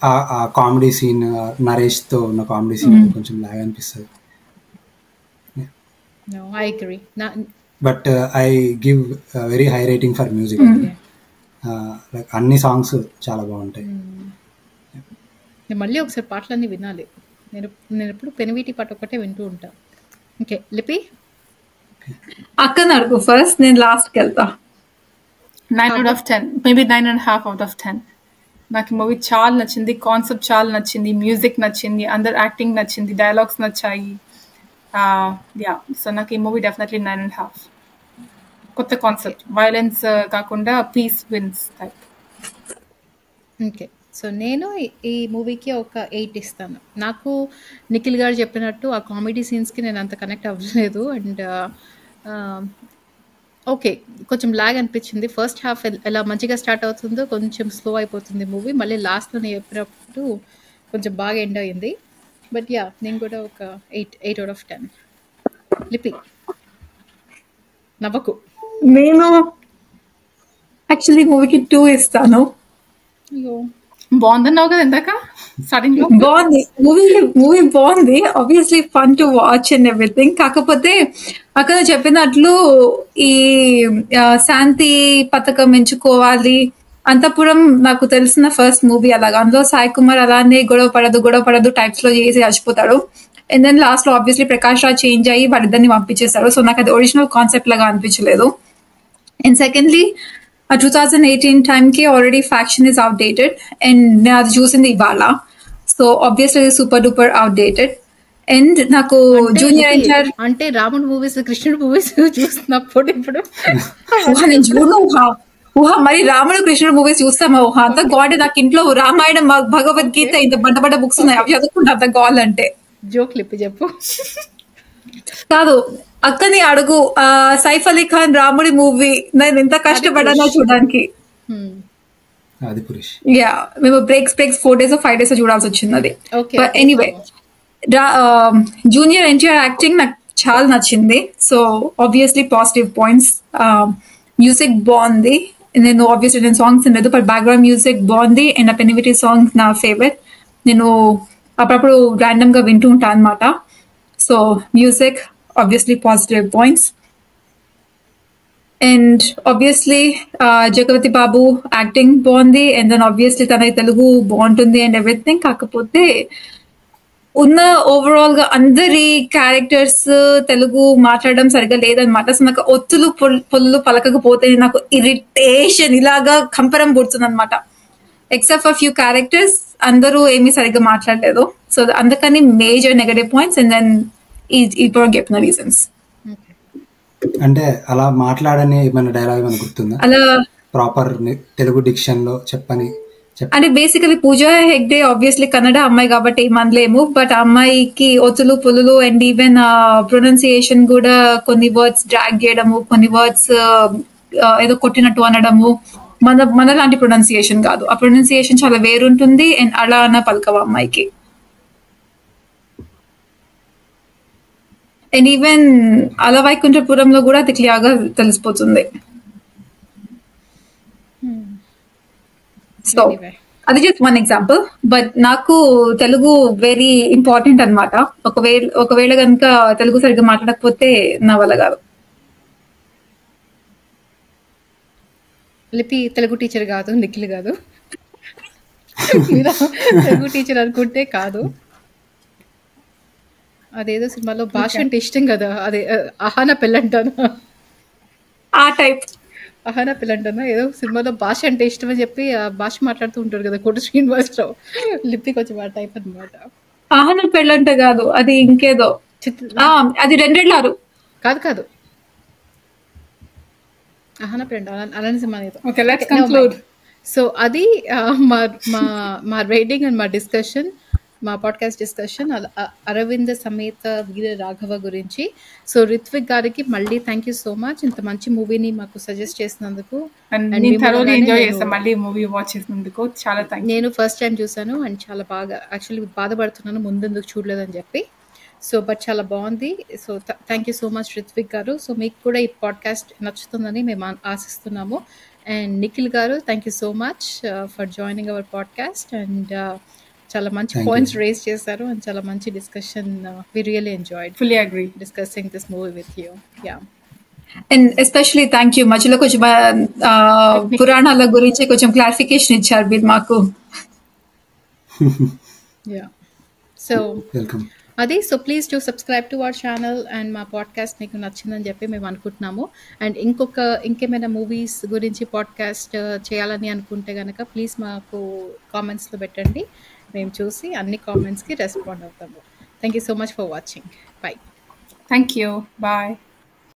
ఆ కామెడీ సీన్, నరేష్తో ఉన్న కామెడీ సీన్ కొంచెం లాగ్ అనిపిస్తుంది. I agree. But I give very high rating for music. Like అన్ని సాంగ్స్ చాలా బాగుంటాయి. నేను మళ్ళీ ఒకసారి పాటలన్నీ వినాలి. నేను ఎప్పుడు పెనివీటి పాట ఒకటే వింటూ ఉంటా. ఓకే, లిపి? అక్క నడుపు ఫస్ట్, నేను లాస్ట్కి వెళ్తా. 9 out of 10, maybe 9.5 out of 10. నాకు ఈ మూవీ చాలా నచ్చింది, కాన్సెప్ట్ చాలా నచ్చింది, మ్యూజిక్ నచ్చింది, అందరు యాక్టింగ్ నచ్చింది, డైలాగ్స్ నచ్చాయి. యా, సో నాకు ఈ మూవీ డెఫినెట్లీ 9.5. కొత్త కాన్సెప్ట్, వైలెన్స్ కాకుండా peace wins type. Okay, so నేను ఈ మూవీకి ఒక 8 ఇస్తాను. నాకు నిఖిల్ గారు చెప్పినట్టు ఆ కామెడీ సీన్స్కి నేను అంత కనెక్ట్ అవ్వలేదు. అండ్ ఓకే, కొంచెం లాగ్ అనిపించింది. ఫస్ట్ హాఫ్ ఎలా మంచిగా స్టార్ట్ అవుతుందో కొంచెం స్లో అయిపోతుంది మూవీ. మళ్ళీ లాస్ట్లో నేను చెప్పినప్పుడు కొంచెం బాగా ఎండ్ అయింది. బట్ యా, నేను కూడా ఒక 8 out of 10. లిపి నవ్వకు. నేను యాక్చువల్లీ మూవీకి 2 ఇస్తాను. అయ్యో, బాగుందన్నావు కదా ఇందాక స్టార్టింగ్ లో. బాగుంది మూవీ బాగుంది, obviously fun to watch and everything. కాకపోతే అక్కడ చెప్పినట్లు ఈ శాంతి పథకం ఎంచుకోవాలి, అంతపురం నాకు తెలిసిన ఫస్ట్ మూవీ అలాగా. అందులో సాయి కుమార్ అలానే గొడవ పడదు టైప్స్ లో చేసి చచ్చిపోతాడు. అండ్ దెన్ లాస్ట్ లో ఆబ్వియస్లీ ప్రకాష్ రాజ్ చేంజ్ అయ్యి వాళ్ళిద్దరిని పంపించేస్తారు. సో నాకు అది ఒరిజినల్ కాన్సెప్ట్ లాగా అనిపించలేదు. అండ్ సెకండ్లీ 2018 టైంకి already faction is outdated and నేను అది చూసింది ఇవాళ. So obviously super duper outdated. And నాకు జూనియర్ ఎన్టీఆర్ అంటే రాముడు మూవీస్, కృష్ణుడు మూవీస్ చూస్తున్నప్పుడు ఇప్పుడు నేను చూడు మరి రాముడు కృష్ణుడు మూవీస్ చూస్తామా అంత గాడ్. నాకు ఇంట్లో రామాయణం భగవద్గీత ఇంత బంట బుక్స్ ఉన్నాయి, అవి చదువుకుంటా అంత గాల్ అంటే. జోక్ లిప్పి చెప్పు. కాదు అక్కని అడుగు, సైఫ్ అలీ ఖాన్ రాముడి మూవీ నేను ఎంత కష్టపడ్డానో చూడడానికి. యా, మేము బ్రేక్స్ 4 days 5 days చూడాల్సి వచ్చింది అది. But anyway, junior NTR acting నాకు చాలా నచ్చింది. So obviously positive points. Music బాగుంది. నేను సాంగ్స్ వినలేదు, బట్ బ్యాక్గ్రౌండ్ మ్యూజిక్ బాగుంది. అండ్ ఆ పెనివిటీ సాంగ్స్ నా ఫేవరెట్. నేను అప్పుడప్పుడు ర్యాండమ్గా వింటూ ఉంటాను అనమాట. So music obviously positive points. And obviously Jagapathi Babu acting బాగుంది, అండ్ దెన్ ఆబ్వియస్లీ తన తెలుగు బాగుంటుంది అండ్ ఎవ్రీథింగ్. కాకపోతే ఉన్న ఓవరాల్ గా అందరి క్యారెక్టర్స్ తెలుగు మాట్లాడడం సరిగ్గా లేదనమాట. అసలు నాకు ఒత్తులు పొల్లు పలకకపోతే నాకు ఇరిటేషన్ ఇలాగా కంపరం పుడుతుంది అనమాట. ఎక్సెప్ట్ ఫర్ ఫ్యూ క్యారెక్టర్స్ అందరూ ఏమీ సరిగ్గా మాట్లాడలేదు. సో అందుకని major negative points and then ఇప్పుడు చెప్పిన రీజన్స్. అంటే అలా మాట్లాడని ఏమైనా డైలాగ్ ఏమైనా గుర్తుందా? అలా ప్రాపర్ తెలుగు డిక్షన్ లో చెప్పని అంటే బేసికలీ పూజా హెగ్డే ఆబ్వియస్లీ కన్నడ అమ్మాయి కాబట్టి ఏమనలేము. బట్ ఆ అమ్మాయికి ఒత్తులు పులులు అండ్ ఈవెన్ ప్రొనౌన్సియేషన్ కూడా కొన్ని వర్డ్స్ డ్రాగ్ చేయడము, కొన్ని వర్డ్స్ ఏదో కొట్టినట్టు అనడము మన లాంటి ప్రొనౌన్సియేషన్ కాదు. ఆ ప్రొనౌన్సియేషన్ చాలా వేరుంటుంది అండ్ అలా అన్న పలకవ అమ్మాయికి. అండ్ ఈవెన్ అలవైకుంఠపురంలో కూడా అది క్లియర్గా తెలిసిపోతుంది. సో అది జస్ట్ వన్ ఎగ్జాంపుల్. బట్ నాకు తెలుగు వెరీ ఇంపార్టెంట్ అనమాట. ఒకవేళ కనుక తెలుగు సరిగ్గా మాట్లాడకపోతే నా వల్ల కాదు. లిపి తెలుగు టీచర్ కాదు, నిఖిల్ కాదు. మీరు తెలుగు టీచర్ అనుకుంటే కాదు. అదేదో సినిమాలో భాష అంటే ఇష్టం కదా, అదే అహానా పెళ్ళంటాను, ఆ టైప్ అహానా పెళ్ళంటాను ఏదో సినిమాలో భాష అంటే ఇష్టం అని చెప్పి ఆ భాష మాట్లాడుతూ ఉంటారు కదా కోట శ్రీనివాసరావు. లిపి కొంచెం ఆ టైప్ అనమాట. ఆహన పెళ్ళంటే కాదు, అది ఇంకేదో అది రెండేళ్ళారు కాదు కాదు అహానా పెళ్ళంట అలానే సినిమా ఏదో. Okay, let's conclude. సో అది మా రేటింగ్ అండ్ మా డిస్కషన్, మా పాడ్కాస్ట్ డిస్కషన్ అరవింద సమేత వీర రాఘవ గురించి. సో రిత్విక్ గారికి మళ్ళీ థ్యాంక్ యూ సో మచ్ ఇంత మంచి మూవీని మాకు సజెస్ట్ చేసినందుకు. నేను ఫస్ట్ టైం చూసాను అండ్ చాలా బాగా యాక్చువల్లీ బాధపడుతున్నాను ముందెందుకు చూడలేదని చెప్పి. సో బట్ చాలా బాగుంది. So thank you so much Ritvik garu. So మీకు కూడా ఈ పాడ్కాస్ట్ నచ్చుతుందని మేము ఆశిస్తున్నాము. And Nikhil garu thank you so much for joining our podcast. And చాలా మంచి పాయింట్స్ రేస్ చేశారు అండ్ చాలా మంచి discussion. We really enjoyed, fully agree discussing this movie with you. Yeah. And especially thank you మధ్యలో కొంచెం పురాణాల గురించి కొంచెం క్లారిఫికేషన్ ఇచ్చారు మీరు మాకు. Yeah. So welcome. అది so please to subscribe to our channel. And మా పాడ్కాస్ట్ మీకు నచ్చిందని చెప్పి మేము అనుకుంటున్నాము. అండ్ ఇంకేమైనా మూవీస్ గురించి పాడ్కాస్ట్ చేయాలని అనుకుంటే కనుక ప్లీజ్ మాకు కామెంట్స్లో పెట్టండి. మేము చూసి అన్ని కామెంట్స్కి రెస్పాండ్ అవుతాము. Thank you so much for watching. By. thank you, bye.